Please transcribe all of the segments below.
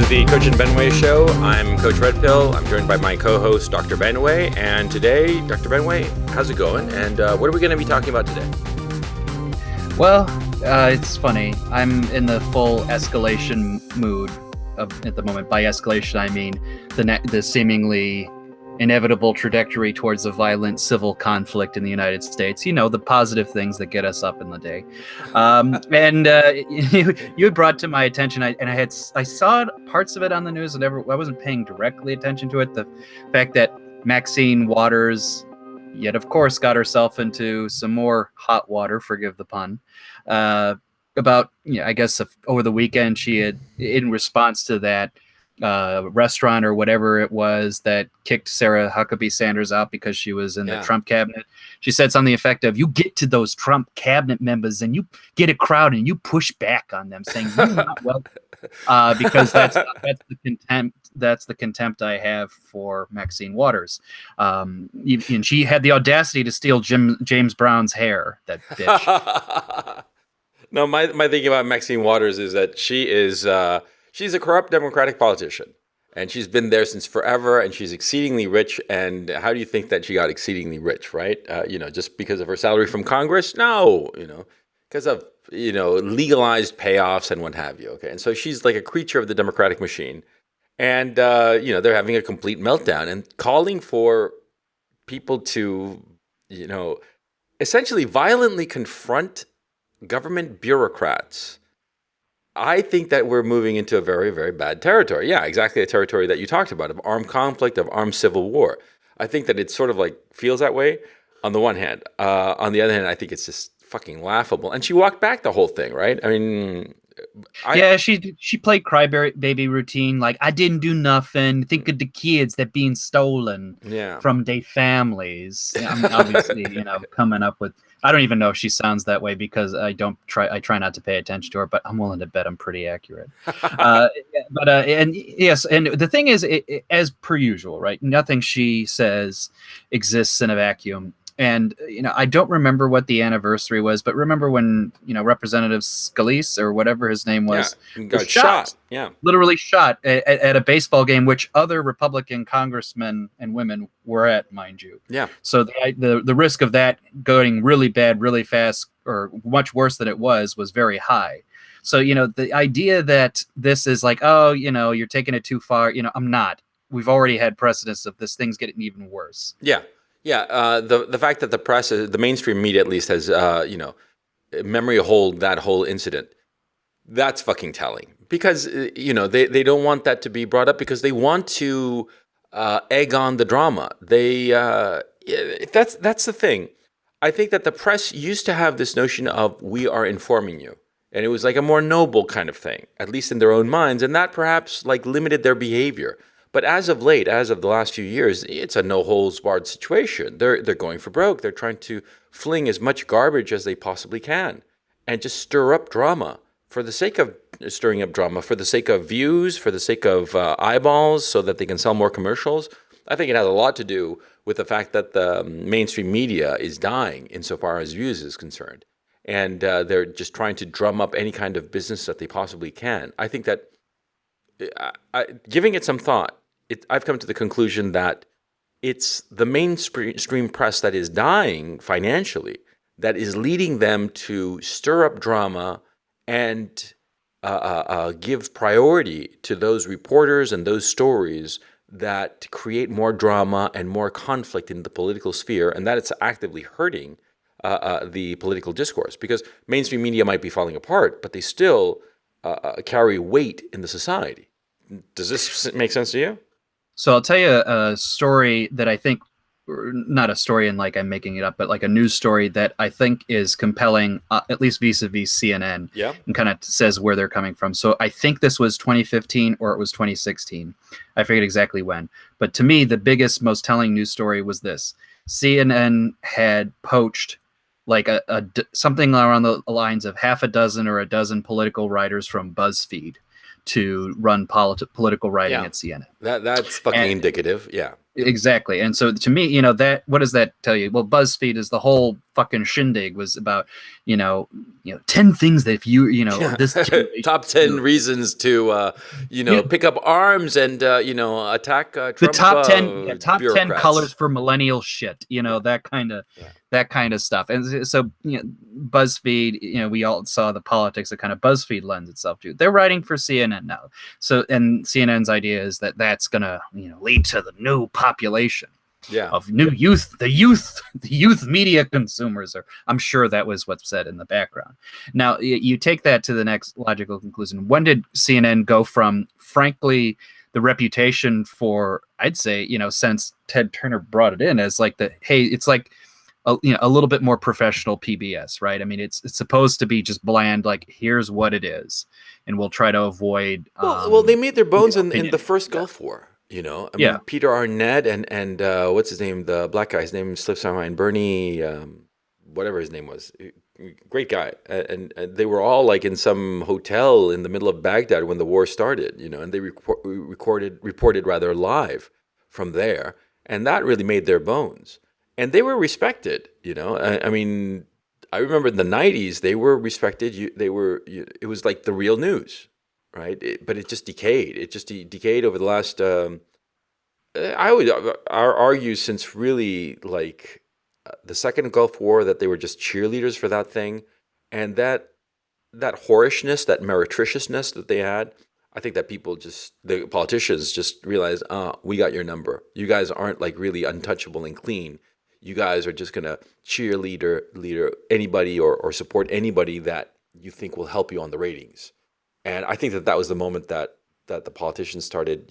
the Coach and Benway Show. I'm Coach Red Pill. I'm joined by my co-host, Dr. Benway. And today, Dr. Benway, how's it going? And what are we going to be talking about today? Well, it's funny. I'm in the full escalation mood at the moment. By escalation, I mean the seemingly inevitable trajectory towards a violent civil conflict in the United States. You know, the positive things that get us up in the day. And you had brought to my attention, I saw parts of it on the news, and I wasn't paying directly attention to it. The fact that Maxine Waters, yet of course, got herself into some more hot water, forgive the pun, about, I guess over the weekend she had, in response to that restaurant or whatever it was that kicked Sarah Huckabee Sanders out because she was in the Trump cabinet. She said something effective, "You get to those Trump cabinet members and you get a crowd and you push back on them, saying you're not welcome." Because that's the contempt. That's the contempt I have for Maxine Waters. And she had the audacity to steal James Brown's hair. That bitch. No, my thinking about Maxine Waters is that she's a corrupt Democratic politician, and she's been there since forever, and she's exceedingly rich. And how do you think that she got exceedingly rich, right? Just because of her salary from Congress? No, because of, legalized payoffs and what have you. Okay. And so she's like a creature of the Democratic machine. And, they're having a complete meltdown and calling for people to, essentially violently confront government bureaucrats. I think that we're moving into a very, very bad territory. Yeah, exactly the territory that you talked about, of armed conflict, of armed civil war. I think that it sort of like feels that way on the one hand. On the other hand, I think it's just fucking laughable. And she walked back the whole thing, right? I mean... she played crybaby routine, like, I didn't do nothing, think of the kids that being stolen from their families. I'm obviously, coming up with... I don't even know if she sounds that way because I try not to pay attention to her, but I'm willing to bet I'm pretty accurate. And yes, and the thing is, as per usual, right? Nothing she says exists in a vacuum. And, I don't remember what the anniversary was, but remember when, Representative Scalise or whatever his name was, got shot. Yeah. Literally shot at a baseball game, which other Republican congressmen and women were at, mind you. Yeah. So the risk of that going really bad, really fast, or much worse than it was very high. So, the idea that this is like, oh, you're taking it too far, I'm not. We've already had precedents of this thing's getting even worse. Yeah. Yeah, the fact that the press, the mainstream media at least, has memory hold that whole incident, that's fucking telling. Because they don't want that to be brought up because they want to egg on the drama. That's the thing. I think that the press used to have this notion of we are informing you, and it was like a more noble kind of thing, at least in their own minds, and that perhaps like limited their behavior. But as of late, as of the last few years, it's a no-holds-barred situation. They're going for broke. They're trying to fling as much garbage as they possibly can and just stir up drama for the sake of stirring up drama, for the sake of views, for the sake of eyeballs, so that they can sell more commercials. I think it has a lot to do with the fact that the mainstream media is dying insofar as views is concerned. And they're just trying to drum up any kind of business that they possibly can. I think that giving it some thought, I've come to the conclusion that it's the mainstream press that is dying financially, that is leading them to stir up drama and give priority to those reporters and those stories that create more drama and more conflict in the political sphere, and that it's actively hurting the political discourse. Because mainstream media might be falling apart, but they still carry weight in the society. Does this make sense to you? So I'll tell you a story that I think, not a story and like I'm making it up, but like a news story that I think is compelling, at least vis-a-vis CNN, and kind of says where they're coming from. So I think this was 2015 or it was 2016. I forget exactly when. But to me, the biggest, most telling news story was this. CNN had poached like something around the lines of half a dozen or a dozen political writers from BuzzFeed to run political writing at CNN. That's fucking indicative. Yeah. Exactly. And so to me, you know, that what does that tell you? Well, BuzzFeed is the whole fucking shindig was about, you know, 10 things that if you know, Yeah. this generation Top 10 do. reasons to, You know, pick up arms and, attack the Trump top 10 colors bureaucrats. for millennial shit, you know, Yeah. Yeah. that kind of stuff. And so, you know, BuzzFeed, you know, we all saw the politics that kind of BuzzFeed lends itself to. They're writing for CNN now. So, and CNN's idea is that that's going to, you know, lead to the new population Yeah. of new youth, the youth media consumers. Or I'm sure that was what's said in the background. Now you take that to the next logical conclusion. When did CNN go from, frankly, the reputation for, I'd say, you know, since Ted Turner brought it in as like hey, it's like a little bit more professional PBS, right? I mean, it's supposed to be just bland, like here's what it is, and we'll try to avoid, Well, they made their bones in the opinionating. first Yeah, Gulf War. I yeah. mean, Peter Arnett and what's his name, the black guy. His name slips my mind. Bernie, whatever his name was. Great guy, and they were all like in some hotel in the middle of Baghdad when the war started. And they reported rather live from there, and that really made their bones. And they were respected. I mean, I remember in the '90s they were respected. It was like the real news, right? But it just decayed. It just decayed over the last. I would argue since really like the second Gulf War that they were just cheerleaders for that thing, and that whorishness, that meretriciousness that they had. I think that the politicians just realized, we got your number. You guys aren't like really untouchable and clean. You guys are just gonna leader anybody or support anybody that you think will help you on the ratings. And I think that was the moment that the politicians started,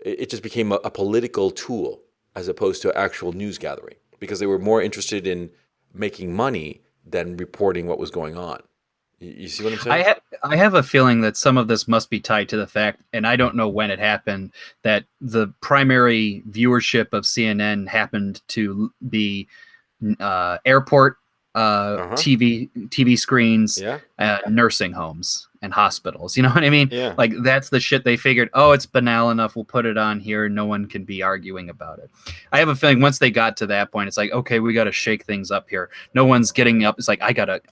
it just became a political tool as opposed to actual news gathering because they were more interested in making money than reporting what was going on. You see what I'm saying? I have a feeling that some of this must be tied to the fact, and I don't know when it happened, that the primary viewership of CNN happened to be airport Uh-huh. TV screens, Yeah. nursing homes, and hospitals. You know what I mean? Yeah. Like that's the shit they figured. Oh, it's banal enough. We'll put it on here. No one can be arguing about it. I have a feeling once they got to that point, it's like, okay, we got to shake things up here. No one's getting up. It's like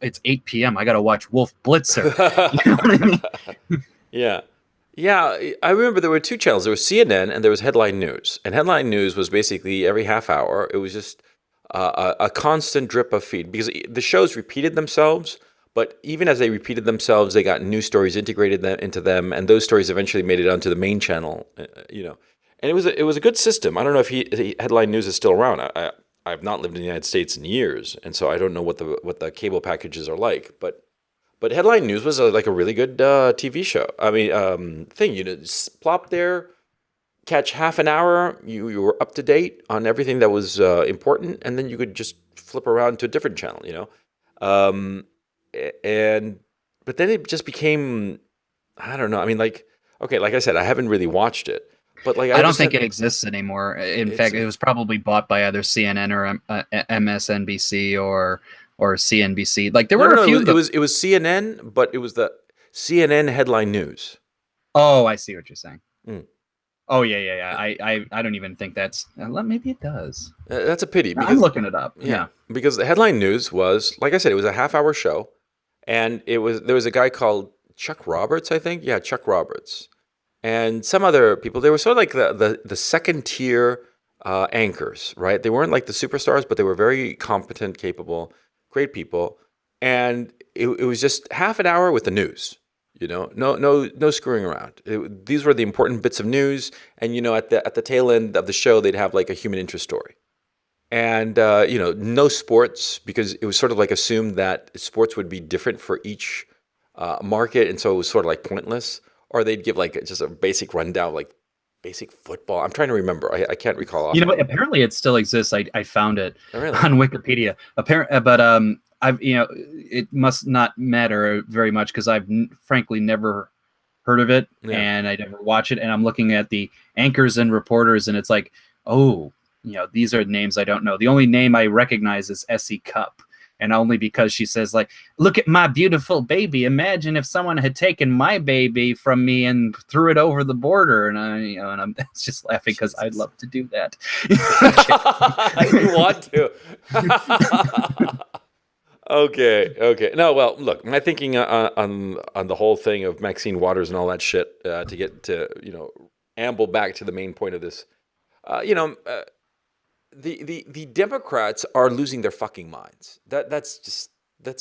It's 8 p.m. I gotta watch Wolf Blitzer. You know what I mean? Yeah. Yeah, I remember there were two channels. There was CNN and there was Headline News. And Headline News was basically every half hour. It was just a constant drip of feed because the shows repeated themselves. But even as they repeated themselves, they got new stories integrated into them, and those stories eventually made it onto the main channel. And it was a good system. I don't know if Headline News is still around. I've not lived in the United States in years, and so I don't know what the cable packages are like. But Headline News was like a really good TV show. I mean, thing. Just plop there, catch half an hour. You were up to date on everything that was important, and then you could just flip around to a different channel. Um, and but then it just became, I don't know. I mean, like, okay, like I said, I haven't really watched it, but like I I don't just think had it exists anymore. In it's fact, it was probably bought by either CNN or MSNBC or CNBC. Like there no, were no, a no. few of them. It was CNN, but it was the CNN Headline News. Oh, I see what you're saying. Mm. Oh yeah. I don't even think that's. Maybe it does. That's a pity I'm because looking it up. yeah, Yeah. because the Headline News was, like I said, it was a half-hour show, and there was a guy called Chuck Roberts, I think. Yeah, Chuck Roberts, and some other people. They were sort of like the second tier anchors, right? They weren't like the superstars, but they were very competent, capable, great people, and it was just half an hour with the news. No screwing around. These were the important bits of news, and at the tail end of the show, they'd have like a human interest story. And no sports because it was sort of like assumed that sports would be different for each market, and so it was sort of like pointless. Or they'd give like just a basic rundown, like basic football. I'm trying to remember. I can't recall You know offhand. what? Apparently, it still exists. I found it Oh, really? on Wikipedia. But I've it must not matter very much because I've frankly never heard of it Yeah. and I never watch it. And I'm looking at the anchors and reporters, and it's like, oh, these are names I don't know. The only name I recognize is S.E. Cup. and only because she says like, "Look at my beautiful baby. Imagine if someone had taken my baby from me and threw it over the border." And I'm just laughing because I'd Jesus. love to do that. You want to? Okay, okay. No, well, look, my thinking on the whole thing of Maxine Waters and all that shit to get to amble back to the main point of this. The Democrats are losing their fucking minds. That's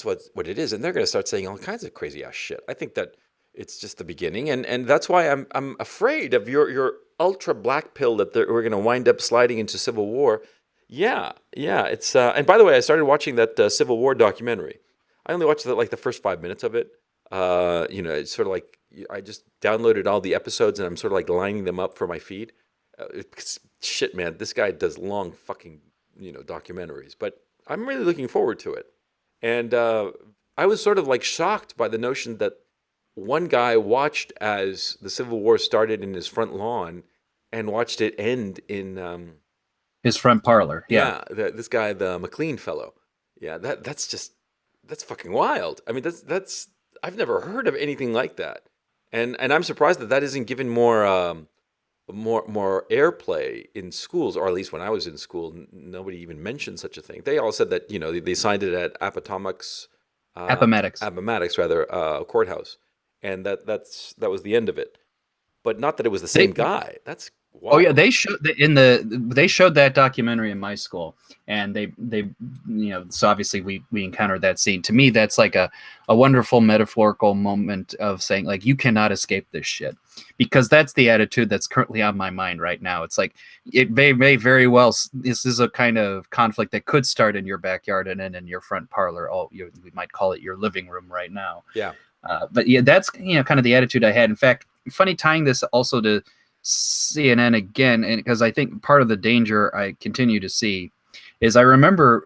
what it is, and they're going to start saying all kinds of crazy ass shit. I think that it's just the beginning, and that's why I'm afraid of your ultra black pill that we're going to wind up sliding into civil war. Yeah, yeah. It's and by the way, I started watching that Civil War documentary. I only watched like the first 5 minutes of it. It's sort of like I just downloaded all the episodes and I'm sort of like lining them up for my feed. Shit, man, this guy does long fucking documentaries, but I'm really looking forward to it. And I was sort of like shocked by the notion that one guy watched as the Civil War started in his front lawn and watched it end in His front parlor. Yeah. yeah, this guy, the McLean fellow. Yeah, that's fucking wild. I mean, that's I've never heard of anything like that, and I'm surprised that isn't given more airplay in schools, or at least when I was in school, nobody even mentioned such a thing. They all said that they signed it at Appomattox. Appomattox rather courthouse, and that was the end of it. But not that it was the They, same guy. That's Oh yeah, wild. they showed that documentary in my school, and they so obviously we encountered that scene. To me, that's like a wonderful metaphorical moment of saying like you cannot escape this shit, because that's the attitude that's currently on my mind right now. It's like it may very well, this is a kind of conflict that could start in your backyard and then in your front parlor. We might call it your living room right now. Yeah. But yeah, that's kind of the attitude I had. In fact, funny tying this also to CNN again, and because I think part of the danger I continue to see is I remember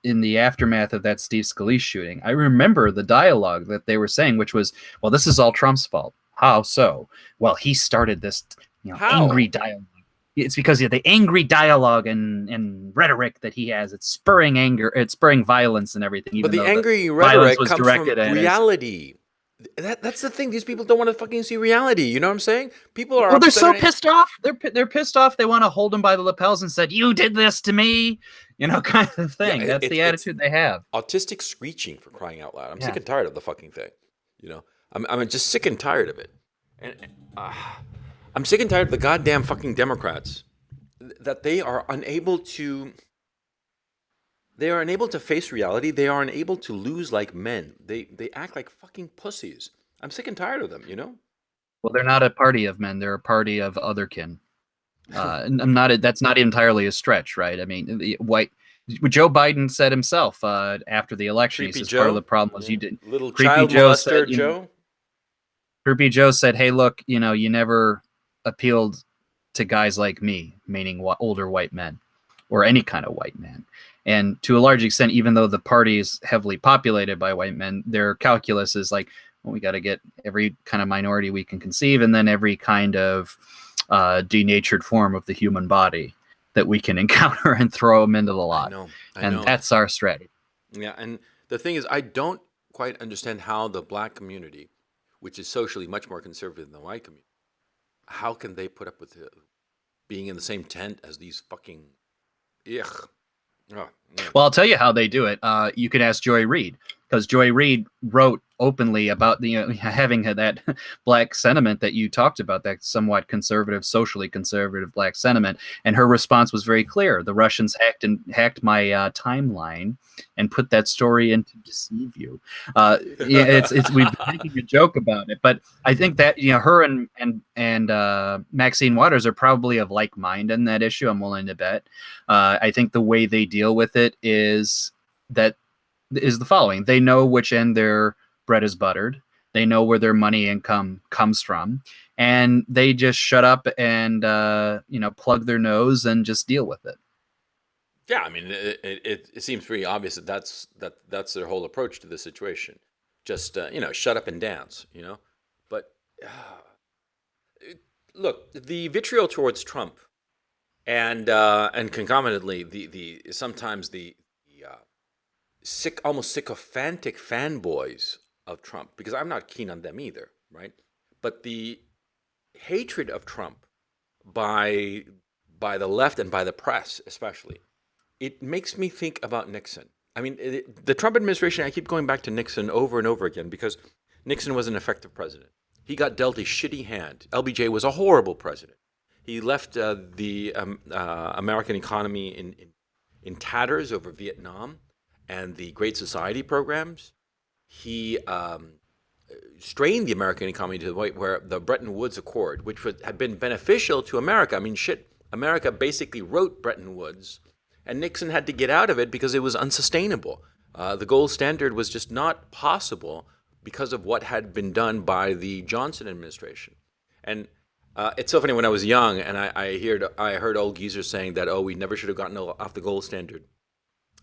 in the aftermath of that Steve Scalise shooting, I remember the dialogue that they were saying, which was, "Well, this is all Trump's fault." How so? Well, he started this, angry How? dialogue. It's because of the angry dialogue and rhetoric that he has. It's spurring anger, it's spurring violence and everything, But even the though the angry violence rhetoric was comes from directed at his. reality. That's the thing. These people don't want to fucking see reality. You know what I'm saying? People are Well, they're upset. so pissed off. They're pissed off. They want to hold him by the lapels and said, "You did this to me," kind of Yeah, thing. That's the it's attitude they have. autistic screeching, for crying out loud. I'm sick Yeah. and tired of the fucking thing. I'm just sick and tired of it. And I'm sick and tired of the goddamn fucking Democrats that they are unable to face reality. They are unable to lose like men. They act like fucking pussies. I'm sick and tired of them. Well, they're not a party of men. They're a party of otherkin. I'm not. That's not entirely a stretch, right? I mean, Joe Biden said himself after the election. He Creepy says part of the Joe, problem was yeah. you did. Little Creepy child Joe said, molester Joe. Creepy Joe said, "Hey, look, you never appealed to guys like me," meaning older white men, or any kind of white man. And to a large extent, even though the party is heavily populated by white men, their calculus is like, well, we got to get every kind of minority we can conceive, and then every kind of denatured form of the human body that we can encounter and throw them into the I lot. know. I And know. that's our strategy. Yeah, and the thing is, I don't quite understand how the black community, which is socially much more conservative than the white community, how can they put up with being in the same tent as these fucking ugh. Oh, man. Well, I'll tell you how they do it. You can ask Joy Reid, because Joy Reid wrote openly about the having that black sentiment that you talked about, that somewhat conservative, socially conservative black sentiment, and her response was very clear. The Russians hacked my timeline and put that story in to deceive you. It's we've been making a joke about it, but I think that her and Maxine Waters are probably of like mind in that issue. I'm willing to bet. I think the way they deal with it is the following: they know which end their bread is buttered, they know where their money income comes from, and they just shut up and plug their nose and just deal with it. Yeah, I mean, it seems pretty obvious that that's their whole approach to the situation. Just shut up and dance. But look, the vitriol towards Trump and concomitantly the, sometimes the, uh, almost sycophantic fanboys of Trump, because I'm not keen on them either, right? But the hatred of Trump by the left and by the press, especially, it makes me think about Nixon. I mean, the Trump administration. I keep going back to Nixon over and over again because Nixon was an effective president. He got dealt a shitty hand. LBJ was a horrible president. He left the American economy in tatters over Vietnam and the Great Society programs. He strained the American economy to the point where the Bretton Woods Accord, which had been beneficial to America. I mean, shit, America basically wrote Bretton Woods, and Nixon had to get out of it because it was unsustainable. The gold standard was just not possible because of what had been done by the Johnson administration. And it's so funny, when I was young and I heard old geezers saying that, oh, we never should have gotten off the gold standard.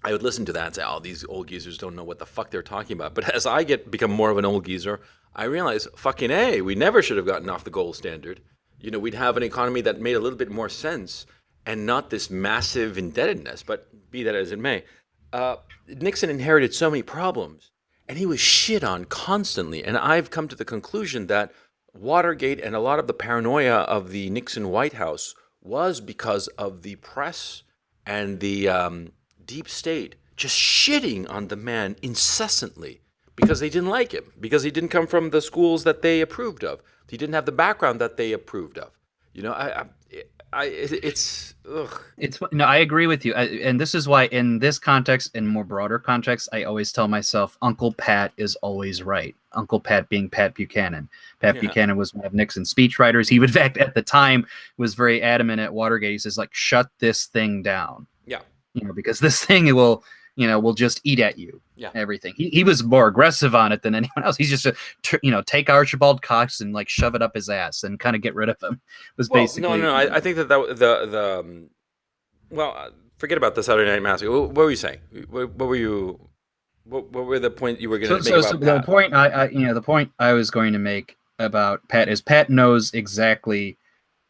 I would listen to that and say, oh, these old geezers don't know what the fuck they're talking about. But as I become more of an old geezer, I realize, fucking A, we never should have gotten off the gold standard. We'd have an economy that made a little bit more sense and not this massive indebtedness. But be that as it may, Nixon inherited so many problems and he was shit on constantly. And I've come to the conclusion that Watergate and a lot of the paranoia of the Nixon White House was because of the press and the deep state just shitting on the man incessantly because they didn't like him, because he didn't come from the schools that they approved of. He didn't have the background that they approved of. It's ugh. It's no, I agree with you, and this is why, in this context, in more broader context, I always tell myself, Uncle Pat is always right. Uncle Pat being Pat Buchanan. Pat Buchanan was one of Nixon's speechwriters. He, in fact, at the time, was very adamant at Watergate. He says, like, shut this thing down. Yeah. Because this thing will just eat at you. Yeah. Everything. He was more aggressive on it than anyone else. He's just take Archibald Cox and like shove it up his ass and kind of get rid of him. Basically no. I think that forget about the Saturday Night Massacre. What were you saying? What were the point you were going to make about Pat? The point I was going to make about Pat is Pat knows exactly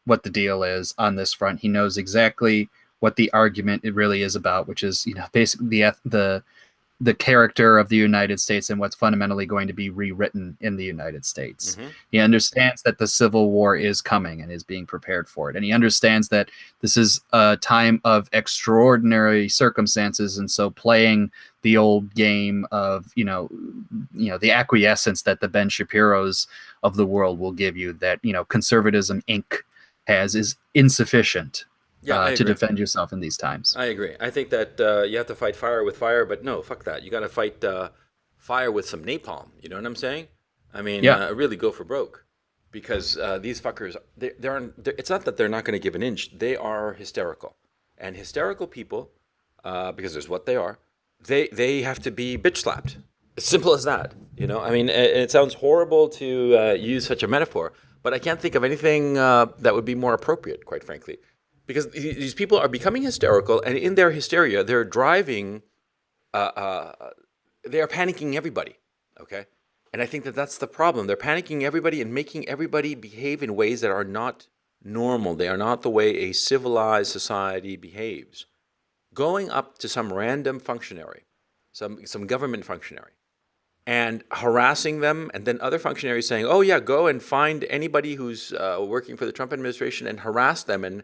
what the deal is on this front. He knows exactly what the argument it really is about, which is basically the character of the United States and what's fundamentally going to be rewritten in the United States. Mm-hmm. He understands that the Civil War is coming and is being prepared for it, and he understands that this is a time of extraordinary circumstances, and so playing the old game of the acquiescence that the Ben Shapiros of the world will give you, that conservatism Inc. has, is insufficient. To defend yourself in these times. I agree. I think that you have to fight fire with fire, but no, fuck that. You got to fight fire with some napalm. You know what I'm saying? I mean, really go for broke, because these fuckers, it's not that they're not going to give an inch. They are hysterical, and hysterical people, because there's what they are. They have to be bitch slapped. As simple as that. I mean, it sounds horrible to use such a metaphor, but I can't think of anything that would be more appropriate, quite frankly. Because these people are becoming hysterical, and in their hysteria, they're driving, they are panicking everybody, okay? And I think that that's the problem. They're panicking everybody and making everybody behave in ways that are not normal. They are not the way a civilized society behaves. Going up to some random functionary, some government functionary, and harassing them, and then other functionaries saying, oh yeah, go and find anybody who's working for the Trump administration and harass them, and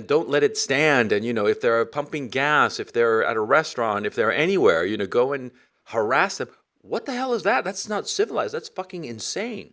don't let it stand. And, if they're pumping gas, if they're at a restaurant, if they're anywhere, go and harass them. What the hell is that? That's not civilized. That's fucking insane.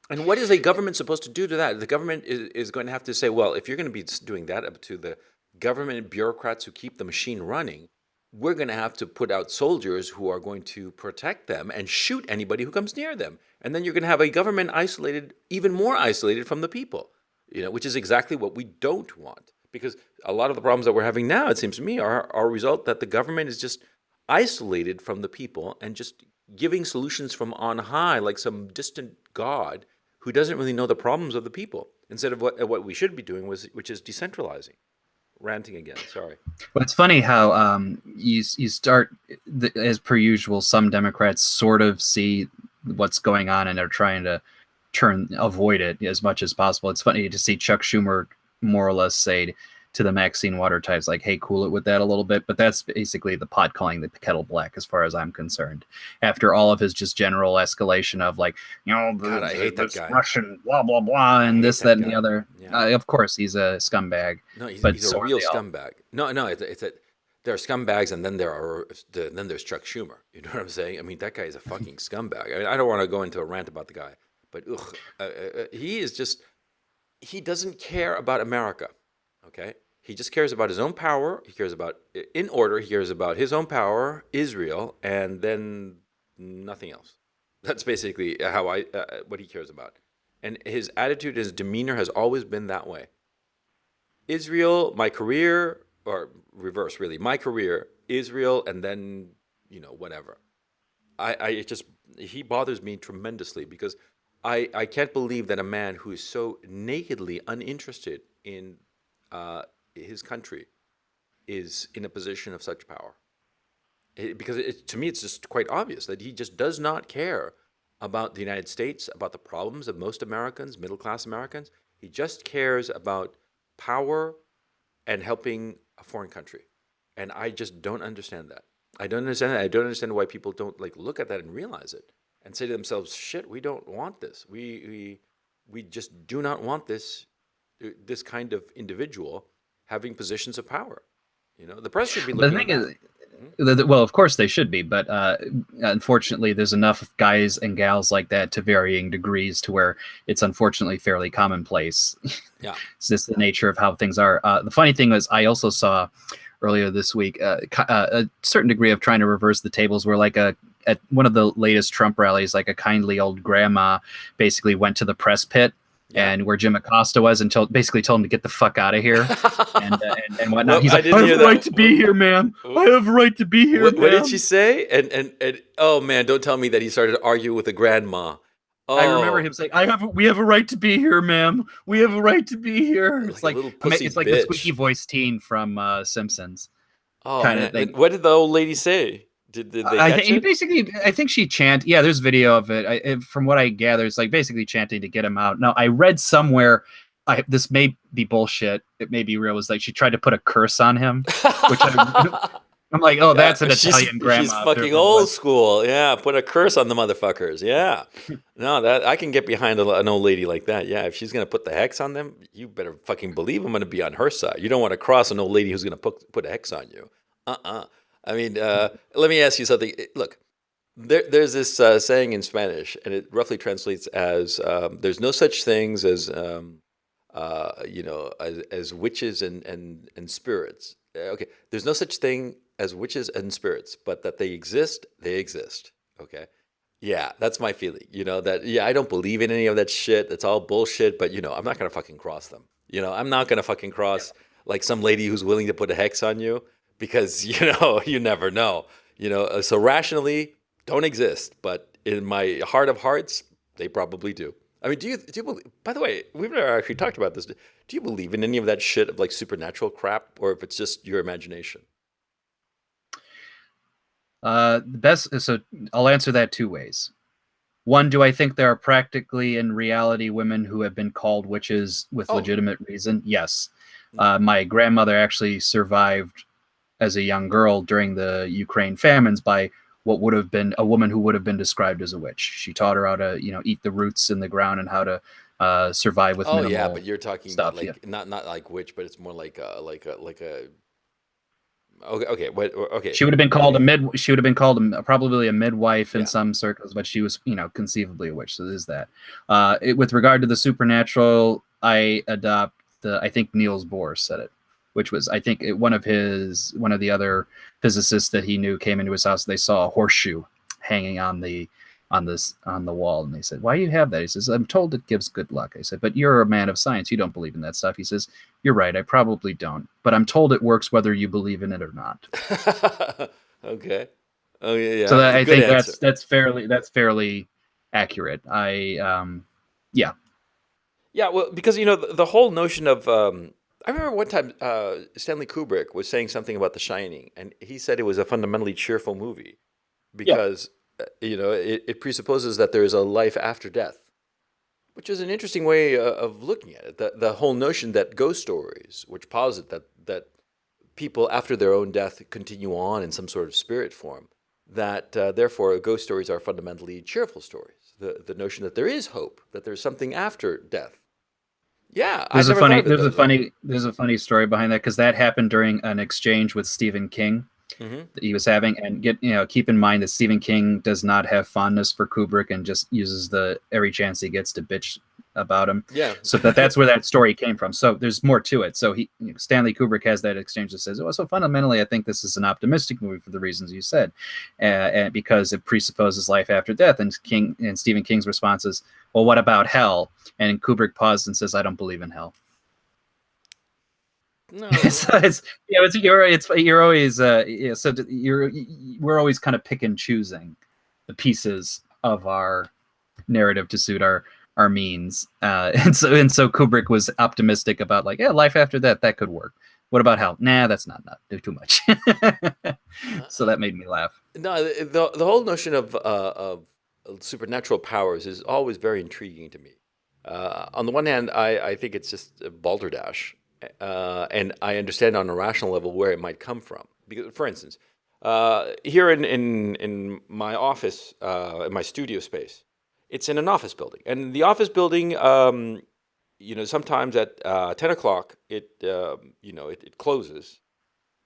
And what is a government supposed to do to that? The government is going to have to say, well, if you're going to be doing that up to the government bureaucrats who keep the machine running, we're going to have to put out soldiers who are going to protect them and shoot anybody who comes near them. And then you're going to have a government isolated, even more isolated from the people. Which is exactly what we don't want. Because a lot of the problems that we're having now, it seems to me, are a result that the government is just isolated from the people and just giving solutions from on high, like some distant god who doesn't really know the problems of the people, instead of what we should be doing, which is decentralizing. Ranting again, sorry. Well, it's funny how you start, as per usual, some Democrats sort of see what's going on and are trying to avoid it as much as possible. It's funny to see Chuck Schumer more or less say, to the Maxine Water types, like, hey, cool it with that a little bit. But that's basically the pot calling the kettle black, as far as I'm concerned. After all of his just general escalation of like, God, I hate that this guy. Russian blah blah blah I and hate this that that and the guy. other. Yeah. Of course, he's a scumbag, No, but he's a so are real they all. scumbag. No, it's a, there are scumbags, and then then there's Chuck Schumer. You know what I'm saying? I mean, that guy is a fucking scumbag. I mean, I don't want to go into a rant about the guy, but he is just he doesn't care about America. Okay, he just cares about his own power. He cares about in order. He cares about his own power, Israel, and then nothing else. That's basically how I what he cares about. And his attitude, his demeanor has always been that way. Israel, my career, or reverse, really, my career, Israel, and then whatever. I just he bothers me tremendously because I can't believe that a man who is so nakedly uninterested in his country is in a position of such power. Because to me, it's just quite obvious that he just does not care about the United States, about the problems of most Americans, middle class Americans. He just cares about power and helping a foreign country. And I just don't understand that. I don't understand that. I don't understand why people don't like look at that and realize it and say to themselves, "Shit, we don't want this. We just do not want this kind of individual having positions of power." The press should be But the looking at thing that. is, well, of course they should be, but unfortunately, there's enough guys and gals like that to varying degrees to where it's unfortunately fairly commonplace. Yeah. It's just the nature of how things are. The funny thing was, I also saw earlier this week a certain degree of trying to reverse the tables, where like at one of the latest Trump rallies, like a kindly old grandma basically went to the press pit. Yeah. And where Jim Acosta was, and basically told him to get the fuck out of here, and whatnot. Well, He's I like, "I didn't have hear a right that. to be here, ma'am. I have a right to be here, What did she ma'am." say? And oh man, don't tell me that he started to argue with the grandma. I remember Oh, him saying, we have a right to be here, ma'am. We have a right to be here." It's like a like little pussy it's like the squeaky bitch. voice teen from Simpsons Oh kind of man, thing. what did the old lady say? Did they I catch think he it? basically, I think she Yeah, there's video of it. From what I gather, it's like basically chanting to get him out. Now, I read somewhere, this may be bullshit. It may be real. Was like she tried to put a curse on him, which I'm like, oh, that's an Italian She's grandma if there fucking ever old was. school. Yeah, put a curse on the motherfuckers. Yeah, no, that I can get behind an old lady like that. Yeah, if she's gonna put the hex on them, you better fucking believe I'm gonna be on her side. You don't want to cross an old lady who's gonna put a hex on you. I mean, let me ask you something. Look, there's this saying in Spanish, and it roughly translates as "There's no such things as as witches and spirits." Okay, there's no such thing as witches and spirits, but that they exist, they exist. Okay, yeah, that's my feeling. That yeah, I don't believe in any of that shit. It's all bullshit. But I'm not gonna fucking cross them. I'm not gonna fucking cross like some lady who's willing to put a hex on you because you never know. So rationally don't exist, but in my heart of hearts, they probably do. I mean, do you believe, by the way, we've never actually talked about this. Do you believe in any of that shit of like supernatural crap, or if it's just your imagination? The best. So I'll answer that two ways. One, do I think there are practically in reality women who have been called witches with Oh, legitimate reason? Yes. mm, My grandmother actually survived as a young girl during the Ukraine famines by what would have been a woman who would have been described as a witch. She taught her how to, eat the roots in the ground and how to survive with oh yeah, but minimal you're talking about stuff. Yeah. like not like witch, but it's more like a. Okay, okay, what? Okay, She would have been called a mid. She would have been called probably a midwife in yeah. some circles, but she was, conceivably a witch. So there's that. With regard to the supernatural, I adopt I think Niels Bohr said it, which was I think one of the other physicists that he knew came into his house. They saw a horseshoe hanging on the wall, and they said, "Why do you have that?" He says, "I'm told it gives good luck." I said, "But you're a man of science. You don't believe in that stuff." He says, "You're right. I probably don't, but I'm told it works whether you believe in it or not." Okay. Oh yeah, So yeah. I Good think answer. that's fairly accurate. Yeah. Yeah, well, because the whole notion of I remember one time Stanley Kubrick was saying something about The Shining, and he said it was a fundamentally cheerful movie Yeah. because it presupposes that there is a life after death. Which is an interesting way of looking at it. The whole notion that ghost stories, which posit that people after their own death continue on in some sort of spirit form, that therefore ghost stories are fundamentally cheerful stories. The notion that there is hope, that there's something after death. Yeah, I There's a never thought funny of it there's a that way. funny there's a funny story behind that because that happened during an exchange with Stephen King Hmm. that he was having, and keep in mind that Stephen King does not have fondness for Kubrick and just uses the every chance he gets to bitch about him. Yeah. So that's where that story came from. So there's more to it. So Stanley Kubrick has that exchange that says, "Oh, so fundamentally, I think this is an optimistic movie for the reasons you said, and because it presupposes life after death." And Stephen King's response is, "Well, what about hell?" And Kubrick paused and says, "I don't believe in hell." No. So you're always so we're always kind of pick and choosing the pieces of our narrative to suit our means, and so Kubrick was optimistic about like, yeah, life after that could work. What about hell? Nah, that's not too much. So that made me laugh. No, the whole notion of supernatural powers is always very intriguing to me. On the one hand, I think it's just a balderdash, and I understand on a rational level where it might come from. Because, for instance, here in my office, in my studio space, it's in an office building, and the office building, sometimes at 10 o'clock, it closes,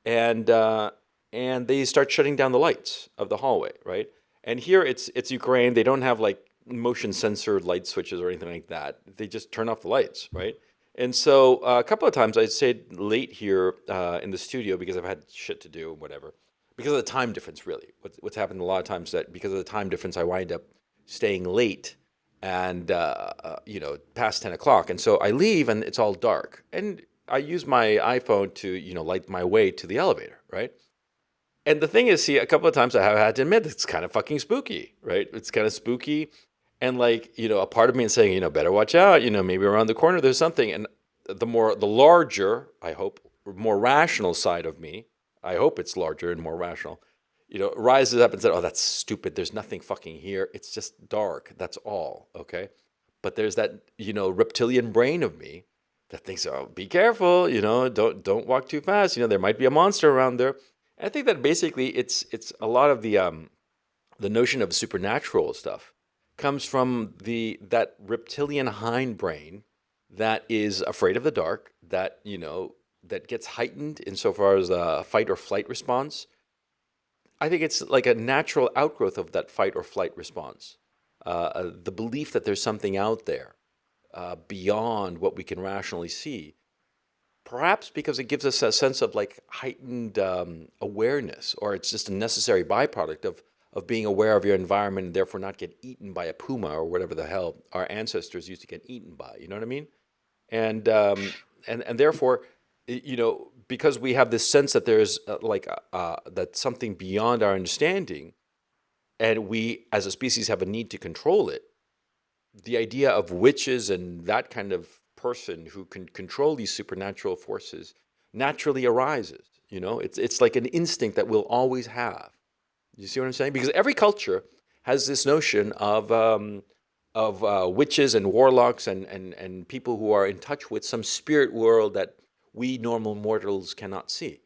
and they start shutting down the lights of the hallway, right? And here it's Ukraine. They don't have like motion sensor light switches or anything like that. They just turn off the lights, right? And so a couple of times I stayed late here in the studio because I've had shit to do, whatever. Because of the time difference, really. What's happened a lot of times that because of the time difference, I wind up staying late and past 10 o'clock, and so I leave and it's all dark, and I use my iPhone to light my way to the elevator, right? And the thing is, see, a couple of times I have had to admit it's kind of fucking spooky, right? It's kind of spooky, and like a part of me is saying, better watch out, maybe around the corner there's something, and the larger, I hope, more rational side of me, I hope it's larger and more rational, rises up and said, "Oh, that's stupid. There's nothing fucking here. It's just dark. That's all." Okay. But there's that, reptilian brain of me that thinks, "Oh, be careful. Don't walk too fast. There might be a monster around there." And I think that basically it's a lot of the notion of supernatural stuff comes from that reptilian hindbrain that is afraid of the dark, that gets heightened insofar as a fight or flight response. I think it's like a natural outgrowth of that fight or flight response. The belief that there's something out there beyond what we can rationally see, perhaps because it gives us a sense of like heightened awareness, or it's just a necessary byproduct of being aware of your environment and therefore not get eaten by a puma or whatever the hell our ancestors used to get eaten by. You know what I mean? And therefore, because we have this sense that there's that something beyond our understanding, and we as a species have a need to control it. The idea of witches and that kind of person who can control these supernatural forces naturally arises. It's like an instinct that we'll always have. You see what I'm saying? Because every culture has this notion of witches and warlocks and people who are in touch with some spirit world that we normal mortals cannot see.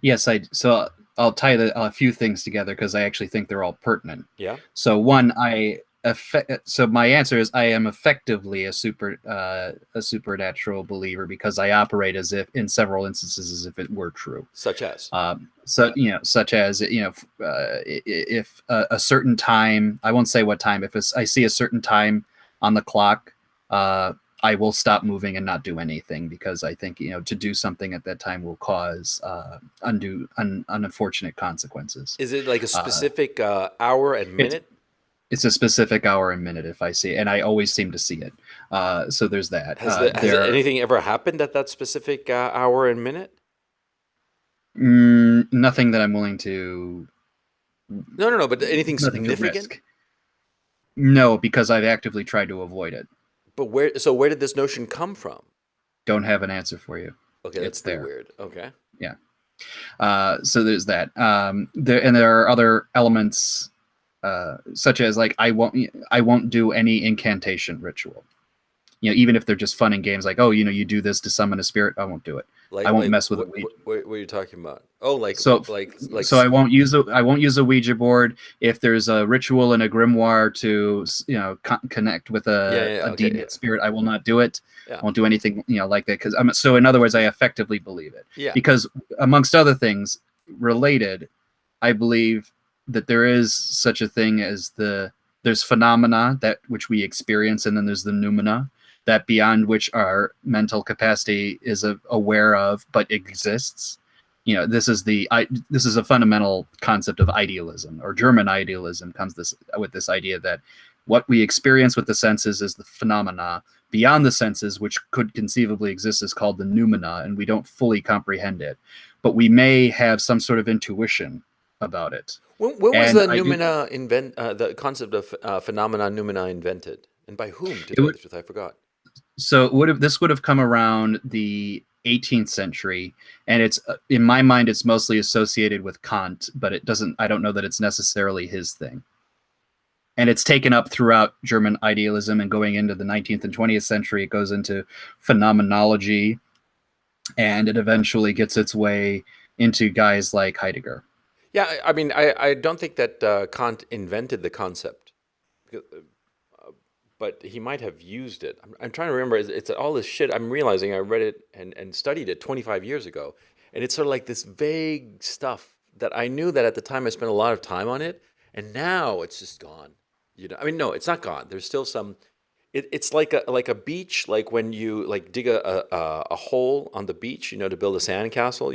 Yes, so I'll tie a few things together because I actually think they're all pertinent. Yeah. So one, so my answer is I am effectively a supernatural believer because I operate as if in several instances as if it were true. Such as. Such as if a certain time, I won't say what time. If I see a certain time on the clock, I will stop moving and not do anything because I think to do something at that time will cause unfortunate consequences. Is it like a specific hour and minute? It's a specific hour and minute if I see it, and I always seem to see it. So there's that. Has anything ever happened at that specific hour and minute? Nothing that I'm willing to. No. But anything Nothing to significant? risk. No, because I've actively tried to avoid it. But where did this notion come from? Don't have an answer for you. Okay, that's it's pretty there. weird. Okay. Yeah. So there's that. There are other elements such as like I won't do any incantation ritual. Even if they're just fun and games, like, oh, you do this to summon a spirit, I won't do it. I won't mess with a Ouija. What are you talking about? Oh, So so I won't use a Ouija board if there's a ritual and a grimoire to connect with a okay, yeah, deviant spirit. I will not do it. yeah, I won't do anything like that because I'm so. In other words, I effectively believe it yeah. because amongst other things related, I believe that there is such a thing as there's phenomena that which we experience, and then there's the noumena that beyond which our mental capacity is aware of but exists. This is a fundamental concept of idealism, or German idealism comes with this idea that what we experience with the senses is the phenomena beyond the senses, which could conceivably exist, is called the noumena, and we don't fully comprehend it, but we may have some sort of intuition about it. When was And the I do. the concept of phenomena noumena invented, and by whom? To It tell you would the truth, I forgot. so it would have this would have come around the 18th century, and it's in my mind it's mostly associated with Kant, but I don't know that it's necessarily his thing. And it's taken up throughout German idealism, and going into the 19th and 20th century it goes into phenomenology, and it eventually gets its way into guys like Heidegger. Yeah, I mean, I don't think that Kant invented the concept, but he might have used it. I'm trying to remember. It's all this shit. I'm realizing I read it and studied it 25 years ago, and it's sort of like this vague stuff that I knew that at the time I spent a lot of time on it, and now it's just gone. I mean, no, it's not gone. There's still some. It's like a beach, like when you like dig a hole on the beach, to build a sand castle,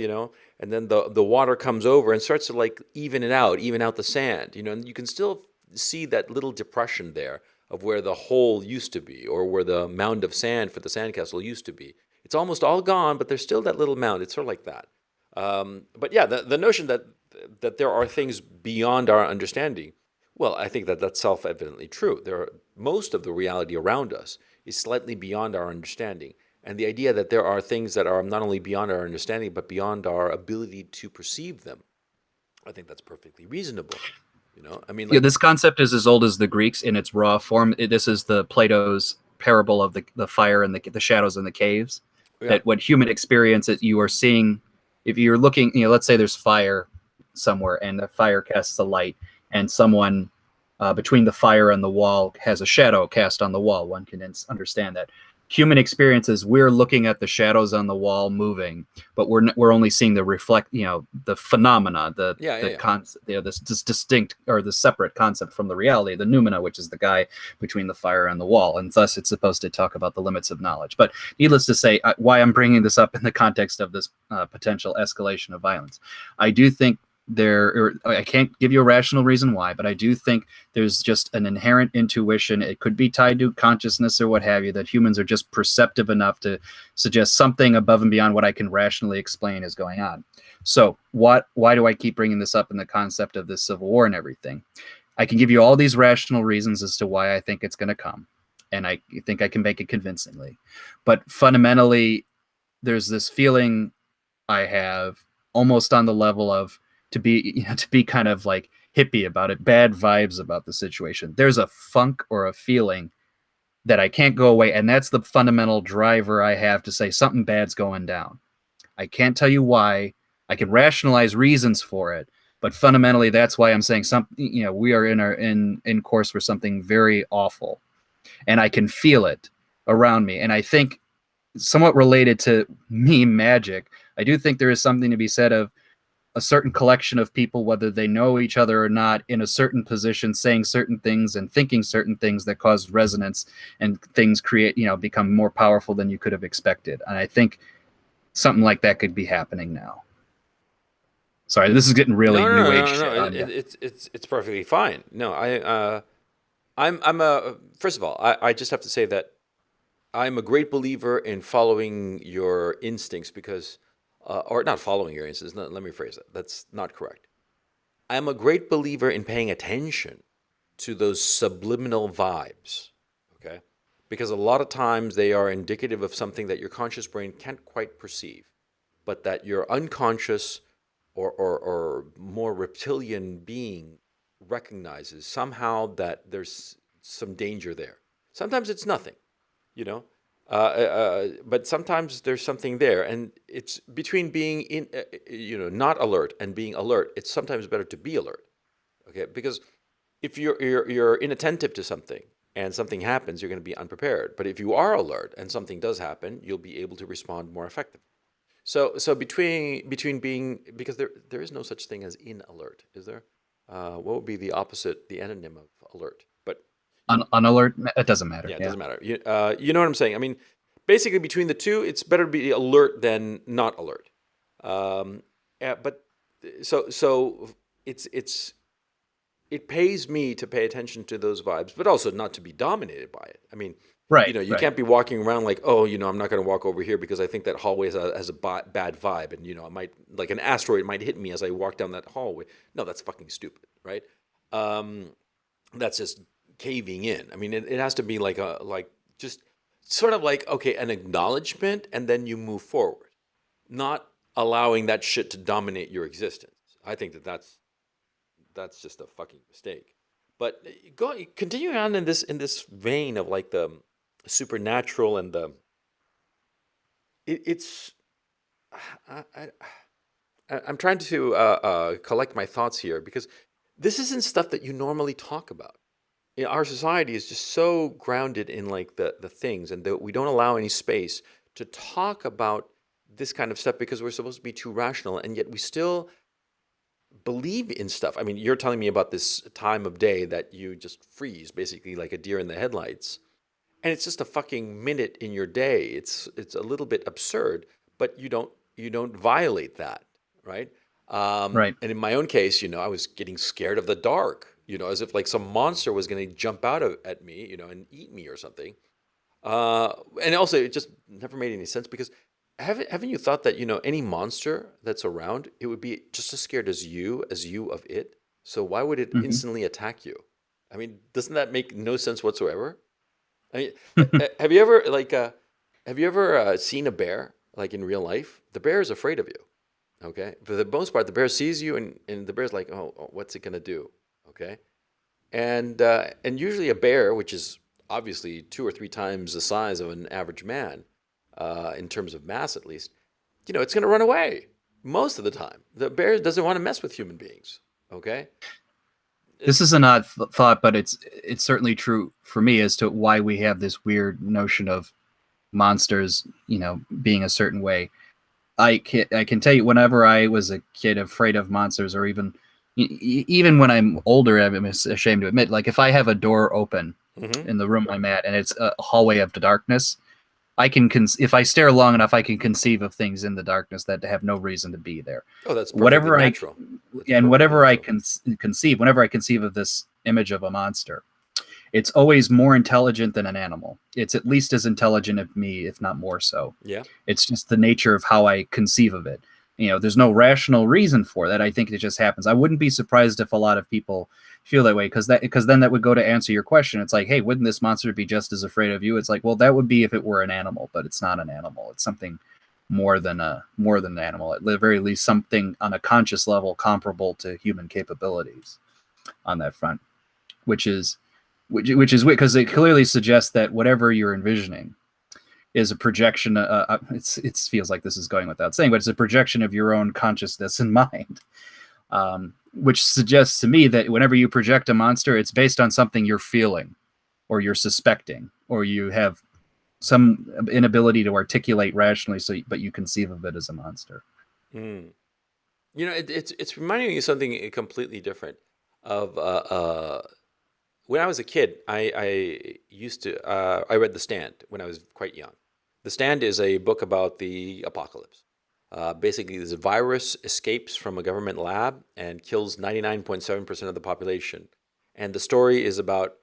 and then the water comes over and starts to like even out the sand, and you can still see that little depression there of where the hole used to be, or where the mound of sand for the sandcastle used to be. It's almost all gone, but there's still that little mound. It's sort of like that. But yeah, the notion that there are things beyond our understanding. Well, I think that that's self-evidently true. Most of the reality around us is slightly beyond our understanding, and the idea that there are things that are not only beyond our understanding but beyond our ability to perceive them, I think that's perfectly reasonable. I mean, Yeah, like, this concept is as old as the Greeks in its raw form. This is the Plato's parable of the fire and the shadows in the caves. yeah, That what human experience that you are seeing, if you're looking, let's say there's fire somewhere and the fire casts a light, and someone between the fire and the wall has a shadow cast on the wall. One can understand that human experiences, we're looking at the shadows on the wall moving, but we're only seeing the phenomena, yeah, yeah, the yeah. concept, this distinct or the separate concept from the reality, the noumena, which is the guy between the fire and the wall, and thus it's supposed to talk about the limits of knowledge. But needless to say, why I'm bringing this up in the context of this potential escalation of violence, I do think I can't give you a rational reason why, but I do think there's just an inherent intuition. It could be tied to consciousness or what have you, that humans are just perceptive enough to suggest something above and beyond what I can rationally explain is going on. So why do I keep bringing this up in the concept of the Civil War and everything? I can give you all these rational reasons as to why I think it's going to come, and I think I can make it convincingly. But fundamentally, there's this feeling I have, almost on the level of, to be kind of like hippie about it, bad vibes about the situation. There's a funk or a feeling that I can't go away, and that's the fundamental driver I have to say something bad's going down. I can't tell you why. I can rationalize reasons for it, but fundamentally that's why I'm saying we are in course for something very awful, and I can feel it around me. And I think, somewhat related to meme magic, I do think there is something to be said of a certain collection of people, whether they know each other or not, in a certain position, saying certain things and thinking certain things that cause resonance, and things become more powerful than you could have expected. And I think something like that could be happening now. Sorry, this is getting really No, no, new no, age no, no. shit on you. It's perfectly fine. No, I'm a first of all, I just have to say that I'm a great believer in following your instincts because, or not following your instincts. No, let me phrase that. That's not correct. I'm a great believer in paying attention to those subliminal vibes. Okay, because a lot of times they are indicative of something that your conscious brain can't quite perceive, but that your unconscious or more reptilian being recognizes somehow that there's some danger there. Sometimes it's nothing, you know, but sometimes there's something there, and it's between being not alert and being alert. It's sometimes better to be alert, okay? Because if you're inattentive to something and something happens, you're going to be unprepared. But if you are alert and something does happen, you'll be able to respond more effectively. So between being, because there is no such thing as in alert, is there? What would be the opposite, the antonym of alert? But you, Unalert, it doesn't matter. yeah, it Yeah. doesn't matter. You know what I'm saying? I mean, basically between the two, it's better to be alert than not alert. But so it's it pays me to pay attention to those vibes, but also not to be dominated by it. I mean, Right. you Right. can't be walking around like, oh, I'm not going to walk over here because I think that hallway has a bad vibe, and I might, like, an asteroid might hit me as I walk down that hallway. No, that's fucking stupid, right? Um, that's just caving in. I mean, it has to be like just sort of like, okay, an acknowledgement, and then you move forward, not allowing that shit to dominate your existence. I think that's just a fucking mistake. But continuing on in this vein of like the supernatural and it's I, I I'm trying to collect my thoughts here, because this isn't stuff that you normally talk about. Our society is just so grounded in like the things, and that we don't allow any space to talk about this kind of stuff because we're supposed to be too rational, and yet we still believe in stuff. I mean, you're telling me about this time of day that you just freeze, basically like a deer in the headlights, and it's just a fucking minute in your day. It's a little bit absurd, but you don't violate that, right? Right. And in my own case, I was getting scared of the dark, as if like some monster was going to jump out at me, and eat me or something. And also, it just never made any sense, because haven't you thought that any monster that's around, it would be just as scared as you of it? So why would it Hmm. instantly attack you? I mean, doesn't that make no sense whatsoever? I mean, have you ever seen a bear like in real life? The bear is afraid of you. Okay, for the most part, the bear sees you, and the bear's like, oh, what's it gonna do? Okay, and usually a bear, which is obviously 2 or 3 times the size of an average man, in terms of mass at least, it's gonna run away most of the time. The bear doesn't want to mess with human beings. Okay. This is an odd thought, but it's certainly true for me as to why we have this weird notion of monsters, being a certain way. I can tell you, whenever I was a kid afraid of monsters, or even when I'm older, I'm ashamed to admit, like if I have a door open Mm-hmm. in the room I'm at and it's a hallway of darkness, I can if I stare long enough, I can conceive of things in the darkness that have no reason to be there. Oh, that's perfectly Whatever I natural. That's and perfectly whatever I natural. can conceive, whenever I conceive of this image of a monster, it's always more intelligent than an animal. It's at least as intelligent as me, if not more so. Yeah. It's just the nature of how I conceive of it. There's no rational reason for that. I think it just happens. I wouldn't be surprised if a lot of people feel that way, because then that would go to answer your question. It's like, hey, wouldn't this monster be just as afraid of you? It's like, well, that would be if it were an animal, but it's not an animal. It's something more than an animal. At the very least, something on a conscious level comparable to human capabilities on that front, which is which is weird, because it clearly suggests that whatever you're envisioning is a projection. It feels like this is going without saying, but it's a projection of your own consciousness and mind, which suggests to me that whenever you project a monster, it's based on something you're feeling, or you're suspecting, or you have some inability to articulate rationally. But you conceive of it as a monster. Mm. It's reminding me of something completely different. Of when I was a kid, I used to I read The Stand when I was quite young. The Stand is a book about the apocalypse. Basically, this virus escapes from a government lab and kills 99.7% of the population. And the story is about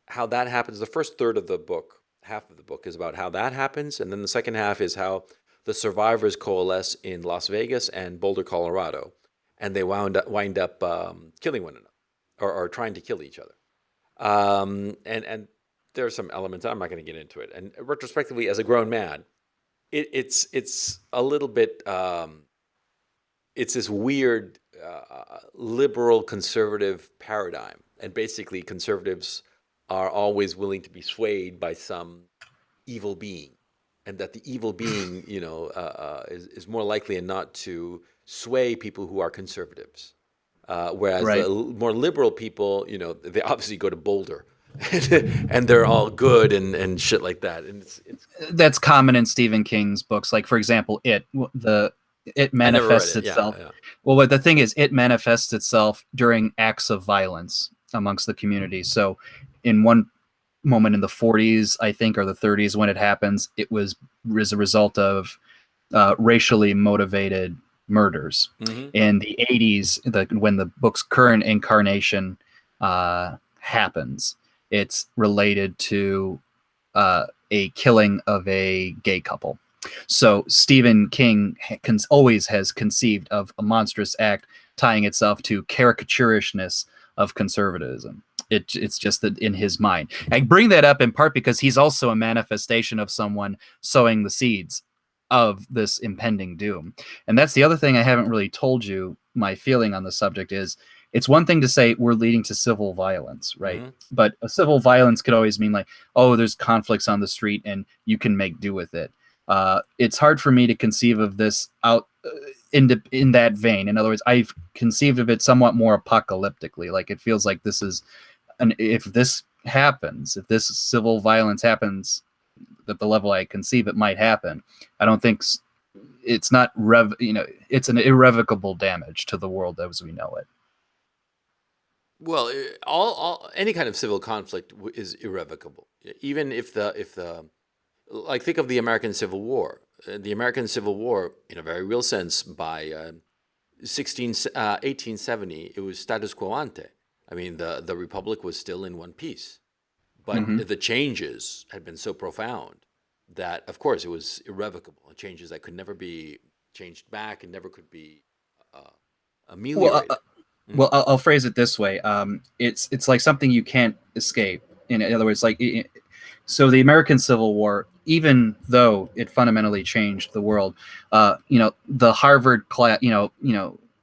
how that happens. The first third of the book, half of the book, is about how that happens. And then the second half is how the survivors coalesce in Las Vegas and Boulder, Colorado. And they wind up killing one another, or trying to kill each other. And there are some elements, I'm not going to get into it. And retrospectively, as a grown man, it's a little bit, it's this weird liberal conservative paradigm, and basically conservatives are always willing to be swayed by some evil being, and that the evil being, is more likely than not to sway people who are conservatives. Whereas the Right. more liberal people, they obviously go to Boulder, and they're all good and shit like that. And it's That's common in Stephen King's books. Like, for example, it I never read manifests it. Yeah, itself. yeah. Well, but the thing is, it manifests itself during acts of violence amongst the community. So, in one moment in the 40s, I think, or the 30s, when it happens, it was as a result of racially motivated murders. Hmm. In the 80s, when the book's current incarnation happens, it's related to a killing of a gay couple. So Stephen King always has conceived of a monstrous act tying itself to caricaturishness of conservatism. It's just that in his mind. I bring that up in part because he's also a manifestation of someone sowing the seeds of this impending doom. And that's the other thing I haven't really told you. My feeling on the subject is it's one thing to say we're leading to civil violence, right? Hmm. But a civil violence could always mean like, oh, there's conflicts on the street and you can make do with it. It's hard for me to conceive of this out in that vein. In other words, I've conceived of it somewhat more apocalyptically. Like it feels like this is if this happens, if this civil violence happens at the level I conceive it might happen, I don't think it's not it's an irrevocable damage to the world as we know it. Well, all any kind of civil conflict is irrevocable. Even if the like, think of the American Civil War. The American Civil War, in a very real sense, by 1870, it was status quo ante. I mean, the republic was still in one piece, but Mm-hmm. the changes had been so profound that, of course, it was irrevocable. Changes that could never be changed back and never could be uh, Well, ameliorated. Hmm. well, I'll phrase it this way: it's like something you can't escape. In other words, so the American Civil War, even though it fundamentally changed the world, the Harvard class,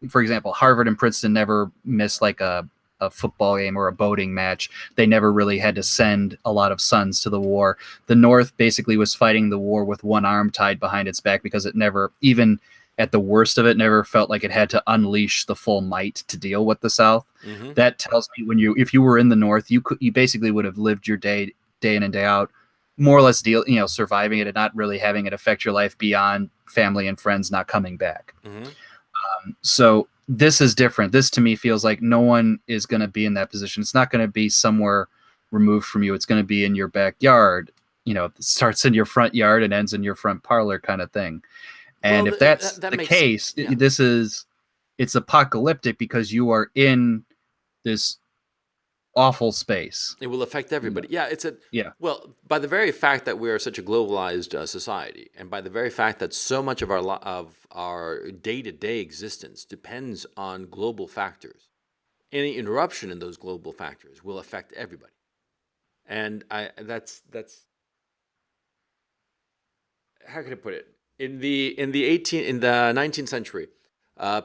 for example, Harvard and Princeton never missed like a football game or a boating match. They never really had to send a lot of sons to the war. The North basically was fighting the war with one arm tied behind its back because it never, even at the worst of it, never felt like it had to unleash the full might to deal with the South. Hmm. That tells me if you were in the North, you basically would have lived your day in and day out, more or less surviving it and not really having it affect your life beyond family and friends not coming back. Hmm. So this is different. This to me feels like no one is going to be in that position. It's not going to be somewhere removed from you. It's going to be in your backyard. It starts in your front yard and ends in your front parlor kind of thing. And Well, if that's that the makes, case, yeah. it's apocalyptic because you are in this awful space. It will affect everybody. Yeah, Yeah. well, by the very fact that we are such a globalized society, and by the very fact that so much of our day-to-day existence depends on global factors, any interruption in those global factors will affect everybody. And that's how can I put it? In the 19th century,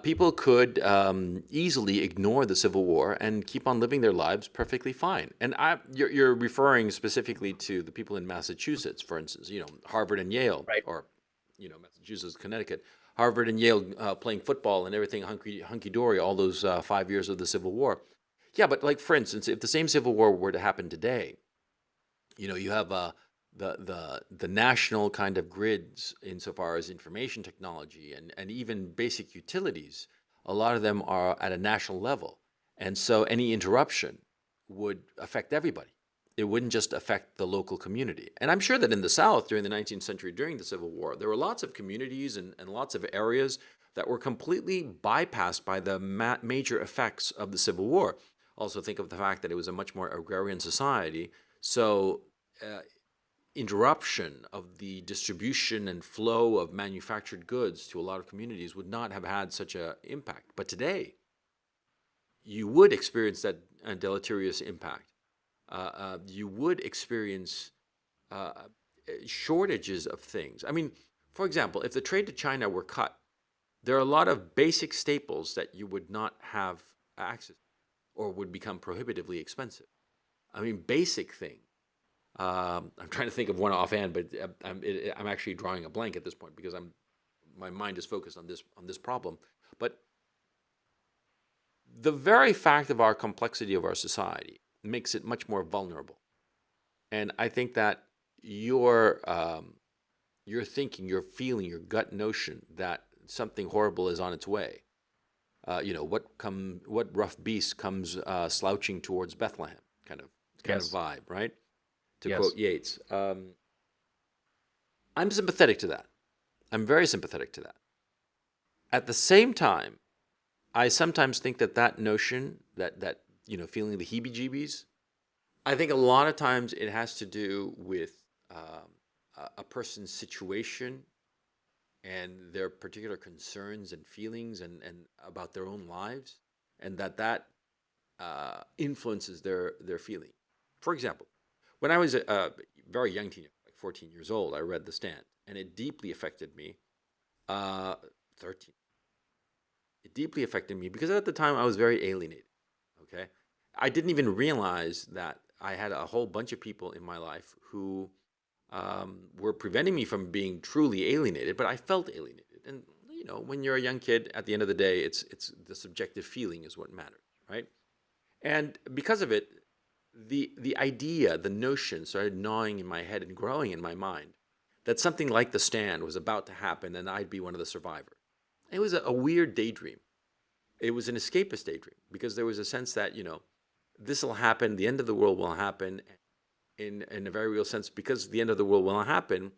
people could easily ignore the Civil War and keep on living their lives perfectly fine. And you're referring specifically to the people in Massachusetts, for instance. Harvard and Yale, Right. or Massachusetts, Connecticut. Harvard and Yale playing football and everything hunky dory all those 5 years of the Civil War. Yeah, but like, for instance, if the same Civil War were to happen today, you have the national kind of grids insofar as information technology and even basic utilities. A lot of them are at a national level, and so any interruption would affect everybody. It wouldn't just affect the local community. And I'm sure that in the South during the 19th century, during the Civil War, there were lots of communities and lots of areas that were completely bypassed by the major effects of the Civil War. Also, think of the fact that it was a much more agrarian society. So, uh, interruption of the distribution and flow of manufactured goods to a lot of communities would not have had such an impact. But today, you would experience that deleterious impact. You would experience shortages of things. I mean, for example, if the trade to China were cut, there are a lot of basic staples that you would not have access or would become prohibitively expensive. I mean, basic thing. I'm trying to think of one offhand, but I'm actually drawing a blank at this point because my mind is focused on this problem. But the very fact of our complexity of our society makes it much more vulnerable. And I think that your thinking, your feeling, your gut notion that something horrible is on its way. What rough beast comes slouching towards Bethlehem? Kind of Yes. vibe, right? To Yes. quote Yeats. I'm sympathetic to that. I'm very sympathetic to that. At the same time, I sometimes think that notion, that feeling the heebie-jeebies, I think a lot of times it has to do with a person's situation and their particular concerns and feelings and about their own lives, and that influences their feeling. For example, when I was a very young teenager, like 14 years old, I read The Stand, and it deeply affected me. 13. It deeply affected me because at the time I was very alienated. Okay, I didn't even realize that I had a whole bunch of people in my life who were preventing me from being truly alienated, but I felt alienated. And when you're a young kid, at the end of the day, it's the subjective feeling is what matters, right? And because of it, the idea, the notion started gnawing in my head and growing in my mind that something like The Stand was about to happen and I'd be one of the survivors. It was a weird daydream. It was an escapist daydream because there was a sense that, this will happen, the end of the world will happen in a very real sense because the end of the world will happen.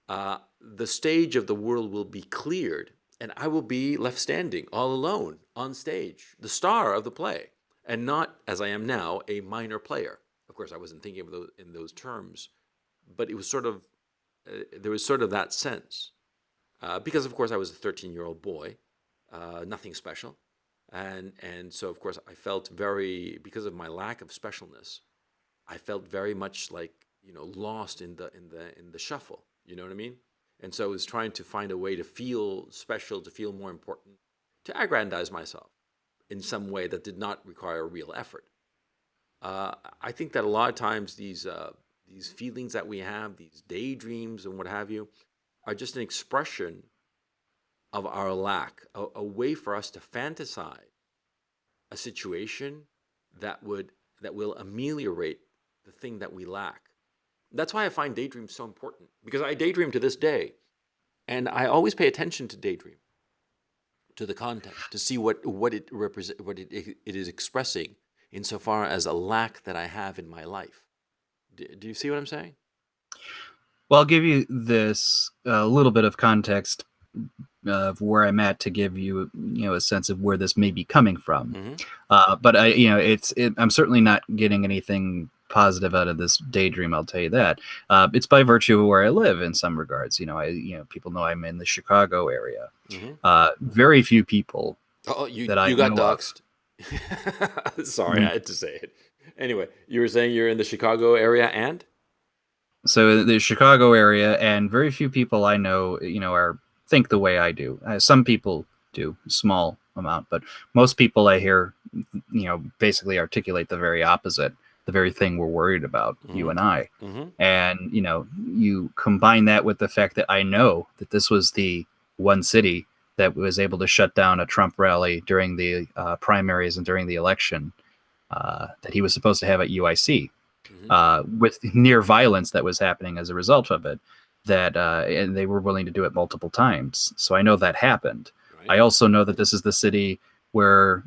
The stage of the world will be cleared and I will be left standing all alone on stage, the star of the play, and not, as I am now, a minor player. Of course, I wasn't thinking of those in those terms, but it was sort of, there was sort of that sense. Because, of course, I was a 13-year-old boy, nothing special. And so, of course, I felt very, because of my lack of specialness, I felt very much like, lost in the shuffle. You know what I mean? And so I was trying to find a way to feel special, to feel more important, to aggrandize myself in some way that did not require real effort. I think that a lot of times these feelings that we have, these daydreams and what have you, are just an expression of our lack, a way for us to fantasize a situation that will ameliorate the thing that we lack. That's why I find daydreams so important because I daydream to this day, and I always pay attention to daydream, to the context, to see what it represent, it is expressing, insofar as a lack that I have in my life. Do you see what I'm saying? Well, I'll give you this a little bit of context of where I'm at to give you, a sense of where this may be coming from. Mm-hmm. But I'm certainly not getting anything positive out of this daydream. I'll tell you that. It's by virtue of where I live in some regards. People know I'm in the Chicago area. Mm-hmm. Very few people Oh, you that I you got know of. doxxed. Sorry, I had to say it. Anyway, you were saying you're in the Chicago area, and So the Chicago area, and very few people I know, are think the way I do. Some people do, small amount, but most people I hear, basically articulate the very opposite, the very thing we're worried about, you mm-hmm. and I. Mm-hmm. And you combine that with the fact that I know that this was the one city that was able to shut down a Trump rally during the primaries and during the election that he was supposed to have at UIC Mm-hmm. with near violence that was happening as a result of it. That and they were willing to do it multiple times. So I know that happened. Right. I also know that this is the city where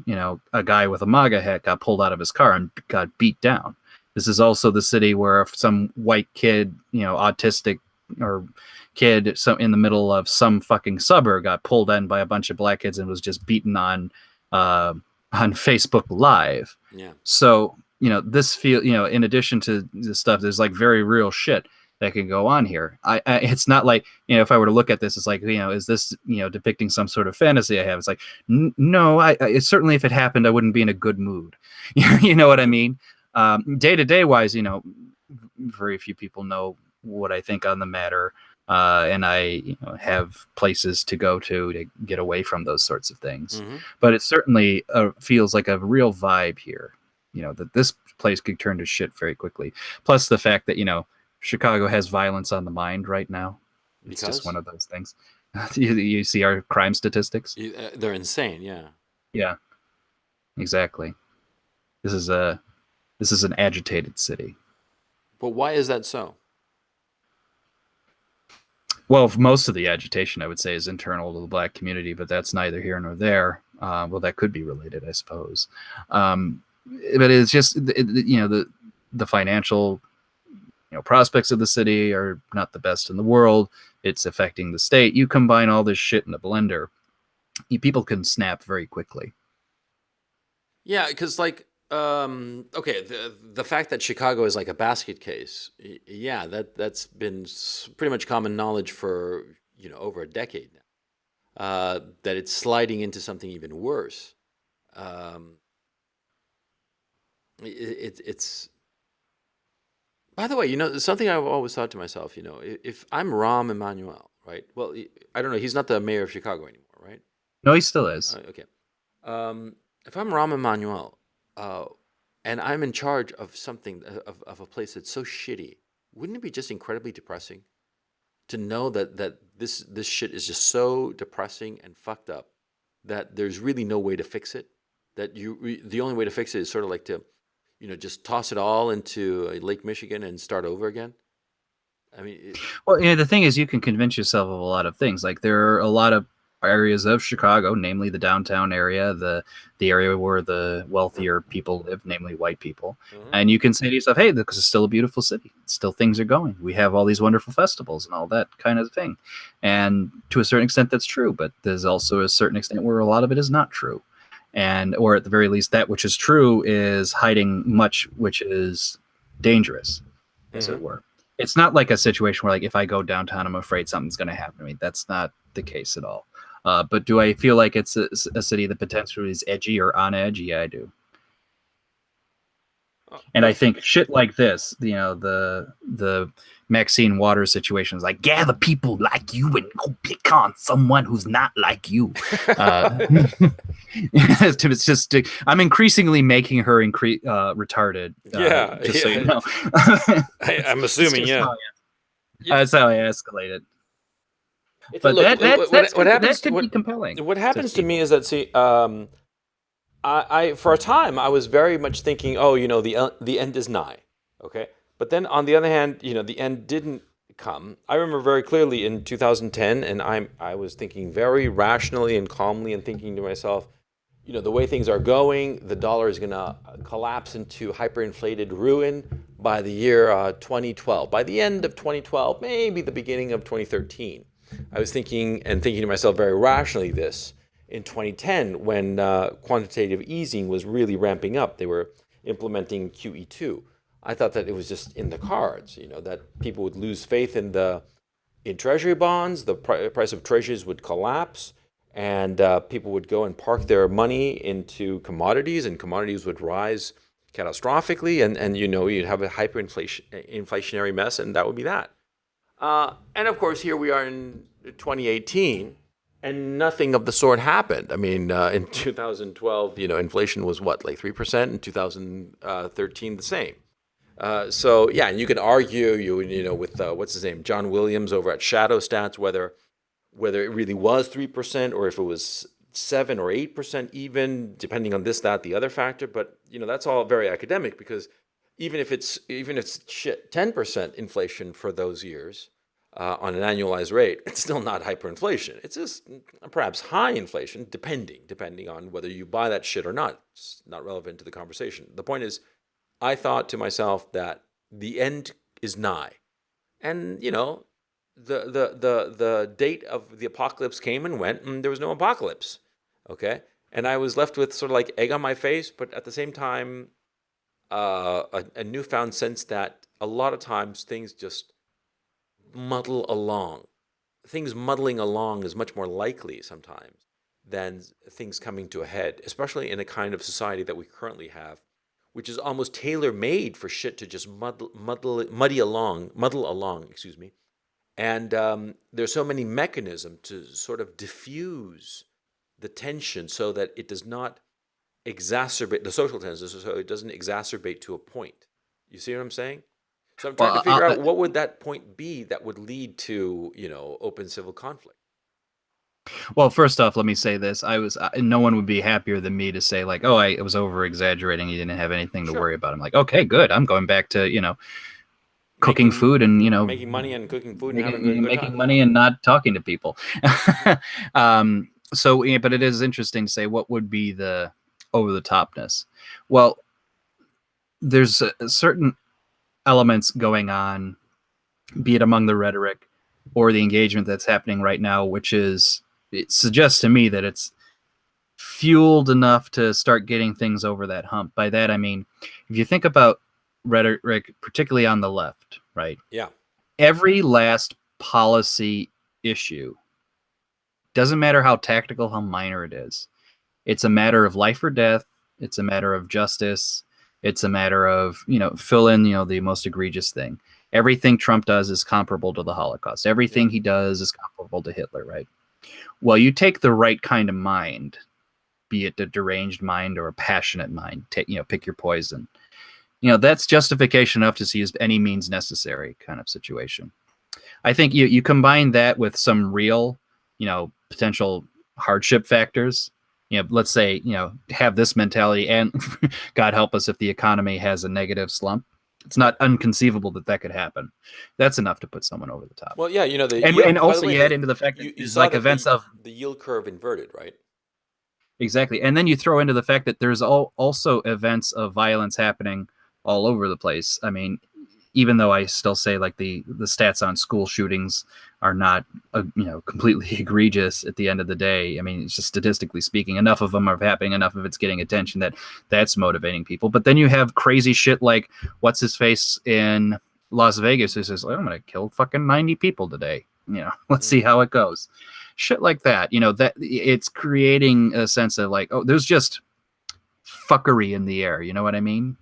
a guy with a MAGA hat got pulled out of his car and got beat down. This is also the city where some white kid, autistic or kid, so in the middle of some fucking suburb, got pulled in by a bunch of black kids and was just beaten on Facebook Live. Yeah. So this in addition to the stuff, there's like very real shit that can go on here. It's not like, if I were to look at this, it's like, is this, depicting some sort of fantasy I have? It's like, no, it's certainly, if it happened, I wouldn't be in a good mood. You know what I mean? Day to day wise, very few people know what I think on the matter. and I have places to go to get away from those sorts of things. Hmm. But it certainly feels like a real vibe here. That this place could turn to shit very quickly. Plus the fact that Chicago has violence on the mind right now. It's just one Because of those things. You see our crime statistics. they're insane. Yeah. Yeah, exactly. This is a this is an agitated city. But why is that so? Well, most of the agitation, I would say, is internal to the black community, but that's neither here nor there. Well, that could be related, I suppose. But it's just, the financial, prospects of the city are not the best in the world. It's affecting the state. You combine all this shit in a blender, people can snap very quickly. Yeah, because like, okay, the fact that Chicago is like a basket case, yeah, that's been pretty much common knowledge for over a decade now. That it's sliding into something even worse. Um, it's by the way, something I've always thought to myself, if I'm Rahm Emanuel, right? Well, I don't know, he's not the mayor of Chicago anymore, right? No, he still is. Okay. If I'm Rahm Emanuel, uh, and I'm in charge of something of a place that's so shitty, wouldn't it be just incredibly depressing to know that this shit is just so depressing and fucked up that there's really no way to fix it? That the only way to fix it is sort of like to, just toss it all into Lake Michigan and start over again. I mean, Well, the thing is, you can convince yourself of a lot of things. Like there are a lot of areas of Chicago, namely the downtown area, the area where the wealthier people live, namely white people, mhm. and you can say to yourself, "Hey, this is still a beautiful city. Still things are going. We have all these wonderful festivals and all that kind of thing." And to a certain extent, that's true. But there's also a certain extent where a lot of it is not true, and or at the very least, that which is true is hiding much which is dangerous, as it Mhm. were. It's not like a situation where, like, if I go downtown, I'm afraid something's going to happen to me. That's not the case at all. But do I feel like it's a city that potentially is edgy or on edge? Yeah, I do. And I Well, think shit like this, the Maxine Waters situation is like, gather people like you and go pick on someone who's not like you. Uh, it's just, I'm increasingly making her retarded. yeah, Just so you yeah. know, I'm it's assuming, just yeah. Yeah. that's how I escalated. It's But look. that could be compelling What to happens to me people. is that, see, I for a time I was very much thinking, oh, the end is nigh, okay. But then on the other hand, the end didn't come. I remember very clearly in 2010, and I was thinking very rationally and calmly, and thinking to myself, the way things are going, the dollar is going to collapse into hyperinflated ruin by the year 2012. By the end of 2012, maybe the beginning of 2013. I was thinking to myself very rationally this in 2010 when quantitative easing was really ramping up. They were implementing QE2. I thought that it was just in the cards, that people would lose faith in treasury bonds, the price of treasuries would collapse, and people would go and park their money into commodities, and commodities would rise catastrophically, and you'd have a inflationary mess, and that would be that. And of course, here we are in 2018, and nothing of the sort happened. I mean, in 2012, inflation was what, like 3%. In 2013, the same. So yeah, and you can argue, with what's his name, John Williams over at Shadow Stats, whether it really was 3% or if it was 7 or 8% even, depending on this, that, the other factor. But that's all very academic, because even if it's shit 10% inflation for those years on an annualized rate, it's still not hyperinflation. It's just perhaps high inflation, depending on whether you buy that shit or not. It's not relevant to the conversation. The point is, I thought to myself that the end is nigh, and the date of the apocalypse came and went, and there was no apocalypse. Okay, and I was left with sort of like egg on my face, but at the same time, a newfound sense that a lot of times things just muddle along. Things muddling along is much more likely sometimes than things coming to a head, especially in a kind of society that we currently have, which is almost tailor made for shit to just muddle along, excuse me, And there's so many mechanisms to sort of diffuse the tension so that it does not exacerbate the social tension, so it doesn't exacerbate to a point. You see what I'm saying? So I'm trying to Well, figure out what would that point be that would lead to, open civil conflict. well, first off, let me say this: no one would be happier than me to say like, "Oh, I was over exaggerating. You didn't have anything to Sure. worry about." I'm like, "Okay, good. I'm going back to cooking Making food and making money and cooking food and having a making good time. making money and not talking to people." Mhm. So, yeah, but it is interesting to say what would be the over the topness. Well, there's certain elements going on, be it among the rhetoric or the engagement that's happening right now, which is it suggests to me that it's fueled enough to start getting things over that hump. By that I mean, if you think about rhetoric, particularly on the left, right? Yeah. Every last policy issue, doesn't matter how tactical, how minor it is, it's a matter of life or death. It's a matter of justice. It's a matter of, fill in, the most egregious thing. Everything Trump does is comparable to the Holocaust. Yeah. Everything he does is comparable to Hitler, right? Well, you take the right kind of mind, be it a deranged mind or a passionate mind, pick your poison. That's justification enough to use any means necessary kind of situation. I think you combine that with some real, potential hardship factors. Let's say, have this mentality, and God help us if the economy has a negative slump. It's Yeah. not inconceivable that that could happen. That's enough to put someone over the top. Well, yeah, the And yield. By the also way, you add into the fact that you there's saw like that events of the yield curve inverted, right? exactly, and then you throw into the fact that there's also events of violence happening all over the place. I mean, even though I still say like the stats on school shootings are not completely egregious at the end of the day. I mean, it's just statistically speaking, enough of them are happening, enough of it's getting attention that's motivating people. But then you have crazy shit like what's his face in Las Vegas who says, "I'm gonna kill fucking 90 people today. Let's see Mm. how it goes." Shit like that. That it's creating a sense of like, oh, there's just fuckery in the air. You know what I mean?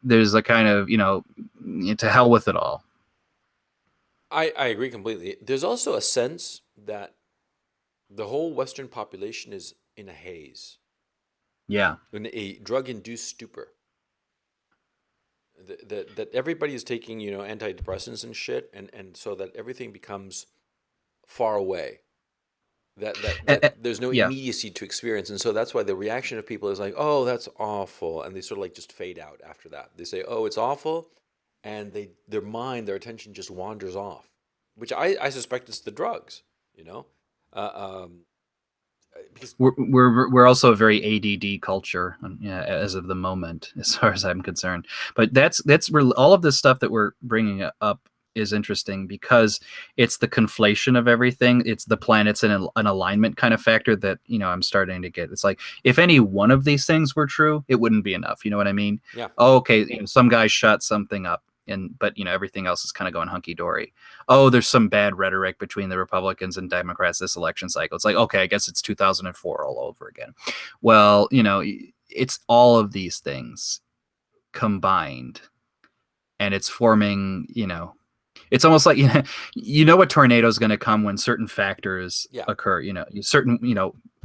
There's a kind of to hell with it all. I agree completely. There's also a sense that the whole Western population is in a haze, Yeah. in a drug-induced stupor. That everybody is taking, antidepressants and shit, and so that everything becomes far away. That there's no Yeah. immediacy to experience, and so that's why the reaction of people is like, "Oh, that's awful," and they sort of like just fade out after that. They say, "Oh, it's awful," and their attention just wanders off, which I suspect it's the drugs, you know, uh, um, because We're also a very ADD culture, as of the moment, as far as I'm concerned. But that's all of this stuff that we're bringing up is interesting because it's the conflation of everything. It's the planets in an alignment kind of factor that I'm starting to get. It's like if any one of these things were true, it wouldn't be enough. You know what I mean? yeah, Oh, okay, some guy shot something up, but everything else is kind of going hunky dory. Oh, there's some bad rhetoric between the Republicans and Democrats this election cycle. It's like, okay, I guess it's 2004 all over again. Well, it's all of these things combined, and it's forming, it's almost like a tornado is going to come when certain factors yeah, occur. Certain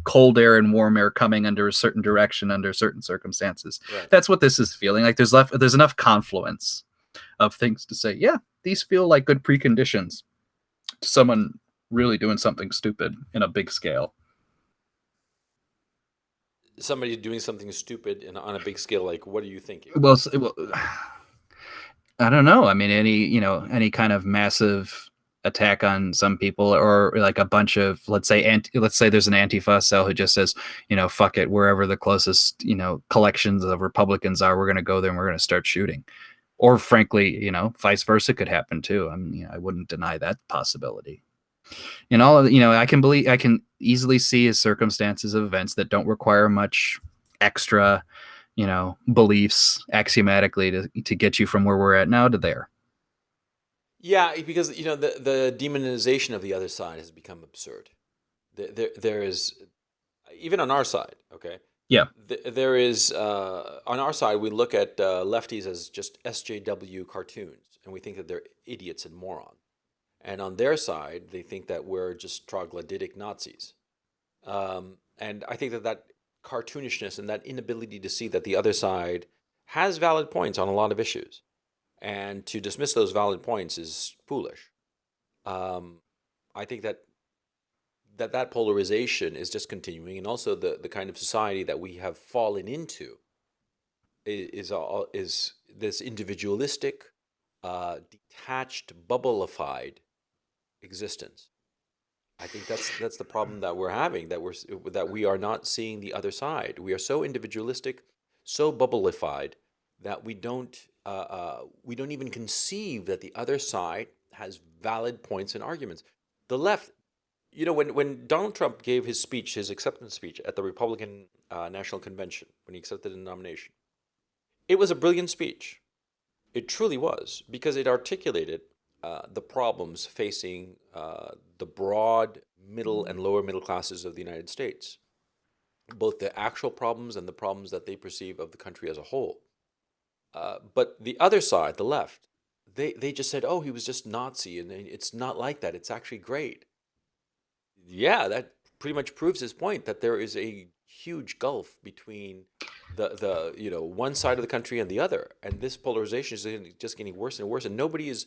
cold air and warm air coming under a certain direction under certain circumstances. right. That's what this is feeling like. There's enough confluence of things to say, yeah, these feel like good preconditions to someone really doing something stupid in a big scale. Somebody doing something stupid on a big scale, like what are you thinking? Well, I don't know. I mean, any kind of massive attack on some people, or like a bunch of, let's say there's an Antifa cell who just says, fuck it, wherever the closest, collections of Republicans are, we're going to go there and we're going to start shooting. Or frankly, vice versa could happen too. I mean, I wouldn't deny that possibility. And all of I can easily see as circumstances of events that don't require much extra beliefs axiomatically to get you from where we're at now to there. Yeah, because the demonization of the other side has become absurd. There is, even on our side, okay. Yeah. There is, on our side, we look at lefties as just SJW cartoons, and we think that they're idiots and morons. and on their side, they think that we're just troglodytic Nazis. And I think that that cartoonishness and that inability to see that the other side has valid points on a lot of issues, and to dismiss those valid points is foolish. Um, I think that that polarization is just continuing, and also the kind of society that we have fallen into is this individualistic, detached, bubblified existence. I think that's the problem that we're having, that we are not seeing the other side. We are so individualistic, so bubblified that we don't even conceive that the other side has valid points and arguments. The left, when Donald Trump gave his speech, his acceptance speech at the Republican National Convention, when he accepted the nomination, it was a brilliant speech. It truly was, because it articulated the problems facing the broad middle and lower middle classes of the United States, both the actual problems and the problems that they perceive of the country as a whole. But the other side, the left, they just said, oh, he was just Nazi, and it's not like that. It's actually great. Yeah, that pretty much proves his point that there is a huge gulf between the one side of the country and the other, and this polarization is just getting worse and worse, and nobody is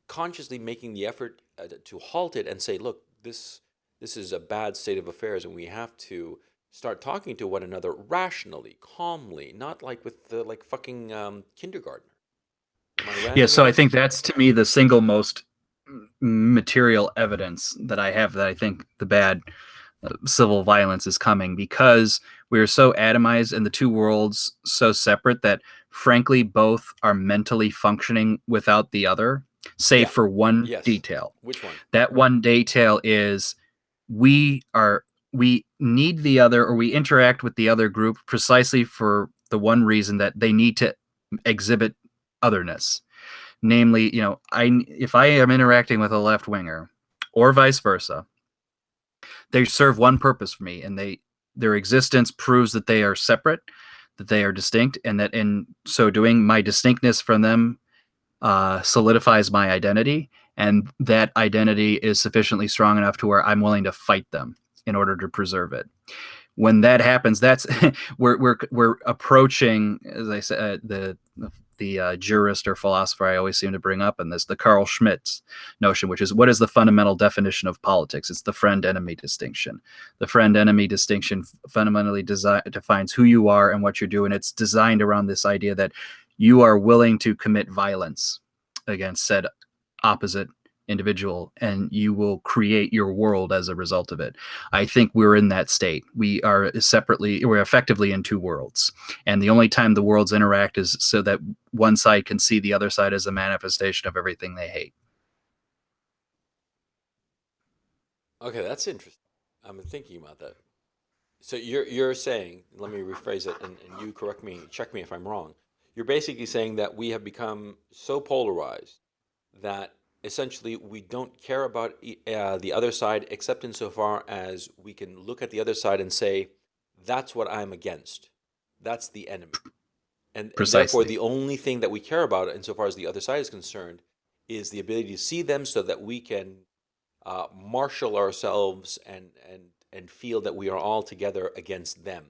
consciously making the effort to halt it and say, look, this is a bad state of affairs, and we have to start talking to one another rationally, calmly, not like with the like fucking kindergartner. Am I Yeah, ranting so I here? think that's to me the single most material evidence that I have that I think the bad civil violence is coming, because we are so atomized and the two worlds so separate that frankly both are mentally functioning without the other, save Yeah. for one Yes. detail. Which one? That one detail is we are we need the other, or we interact with the other group precisely for the one reason that they need to exhibit otherness. Namely, if I am interacting with a left winger or vice versa, they serve one purpose for me, and their existence proves that they are separate, that they are distinct, and that in so doing, my distinctness from them solidifies my identity, and that identity is sufficiently strong enough to where I'm willing to fight them in order to preserve it. When that happens, that's we're approaching, as I said, the jurist or philosopher I always seem to bring up in this, the Carl Schmitt's notion, which is, what is the fundamental definition of politics? It's the friend-enemy distinction. The friend-enemy distinction fundamentally defines who you are and what you're doing. It's designed around this idea that you are willing to commit violence against said opposite individual, and you will create your world as a result of it. I think we're in that state. We're effectively in two worlds. And the only time the worlds interact is so that one side can see the other side as a manifestation of everything they hate. Okay, that's interesting. I'm thinking about that. So you're saying, let me rephrase it, and you correct me, check me if I'm wrong. You're basically saying that we have become so polarized that essentially we don't care about the other side, except insofar as we can look at the other side and say, that's what I'm against. That's the enemy. And therefore, Precisely. the only thing that we care about, insofar as the other side is concerned, is the ability to see them so that we can marshal ourselves and feel that we are all together against them.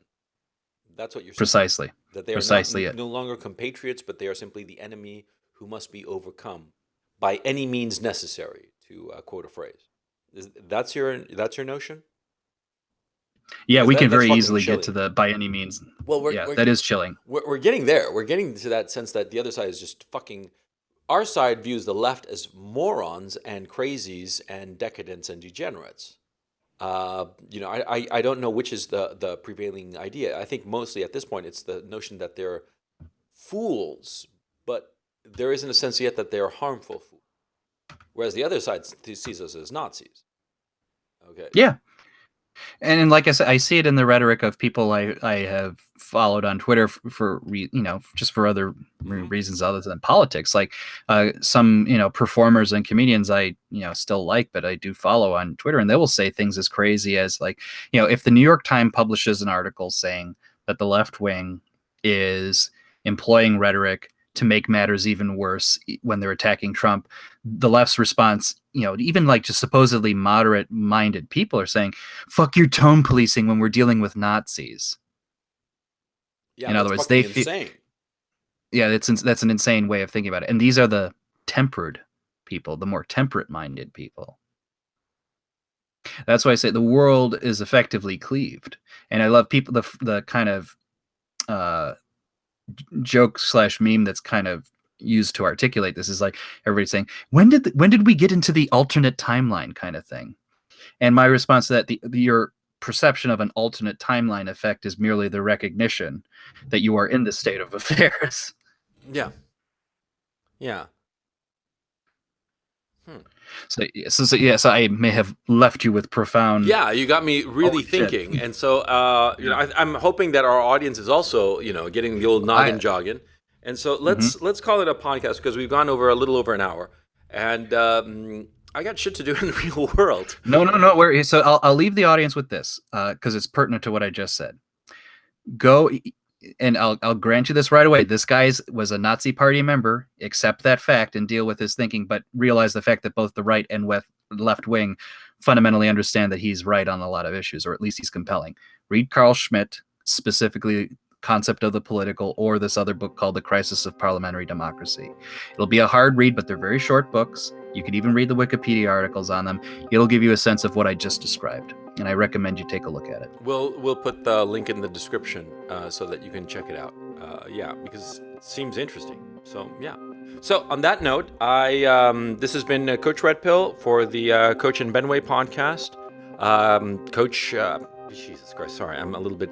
That's what you're saying. Precisely. That they are not Precisely it. no longer compatriots, but they are simply the enemy who must be overcome by any means necessary, to quote a phrase. That's your notion? Yeah, Because we can that's very fucking easily get to chilling. the by any means. Well, Yeah, that is chilling. we're getting there. We're getting to that sense that the other side is just fucking. Our side views the left as morons and crazies and decadents and degenerates. I don't know which is the prevailing idea. I think mostly at this point it's the notion that they're fools, but there isn't a sense yet that they're harmful fools. Whereas the other side sees us as Nazis. Okay. Yeah. And like I said, I see it in the rhetoric of people I have followed on Twitter just for other Mm-hmm. reasons other than politics. Like some performers and comedians I still like, but I do follow on Twitter, and they will say things as crazy as, like, if the New York Times publishes an article saying that the left wing is employing rhetoric to make matters even worse when they're attacking Trump, the left's response, even like just supposedly moderate-minded people are saying, "Fuck your tone policing when we're dealing with Nazis." Yeah, In other that's words, fucking insane. Yeah, that's an insane way of thinking about it. And these are the tempered people, the more temperate-minded people. That's why I say the world is effectively cleaved. And I love people, the kind of joke / meme that's kind of used to articulate this is like everybody saying, when did we get into the alternate timeline kind of thing? And my response to that, your perception of an alternate timeline effect is merely the recognition that you are in this state of affairs. Yeah. So I may have left you with profound. Yeah, you got me really thinking, and so I'm hoping that our audience is also getting the old noggin jogging, and so let's call it a podcast because we've gone over a little over an hour, and I got shit to do in the real world. No. So I'll leave the audience with this because it's pertinent to what I just said. Go. And I'll grant you this right away. This guy was a Nazi Party member. Accept that fact and deal with his thinking, but realize the fact that both the right and left wing fundamentally understand that he's right on a lot of issues, or at least he's compelling. Read Carl Schmitt, specifically Concept of the Political, or this other book called The Crisis of Parliamentary Democracy. It'll be a hard read, but they're very short books. You could even read the Wikipedia articles on them. It'll give you a sense of what I just described, and I recommend you take a look at it. We'll put the link in the description so that you can check it out. Because it seems interesting. So yeah. So on that note, this has been Coach Red Pill for the Coach and Benway podcast. Coach, Jesus Christ, sorry, I'm a little bit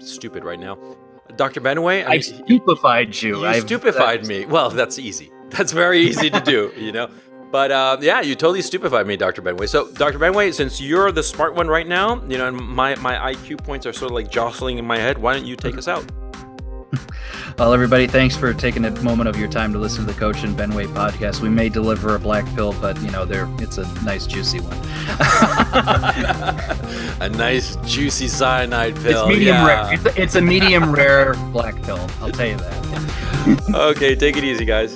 stupid right now. Dr. Benway, I stupefied you. You stupefied me. Well, that's easy. That's very easy to do, But you totally stupefied me, Dr. Benway. So, Dr. Benway, since you're the smart one right now, and my IQ points are sort of like jostling in my head, why don't you take us out? Well, everybody, thanks for taking a moment of your time to listen to the Coach and Benway podcast. We may deliver a black pill, but it's a nice juicy one. A nice juicy cyanide pill. It's medium rare. It's a medium rare black pill. I'll tell you that. Okay, take it easy, guys.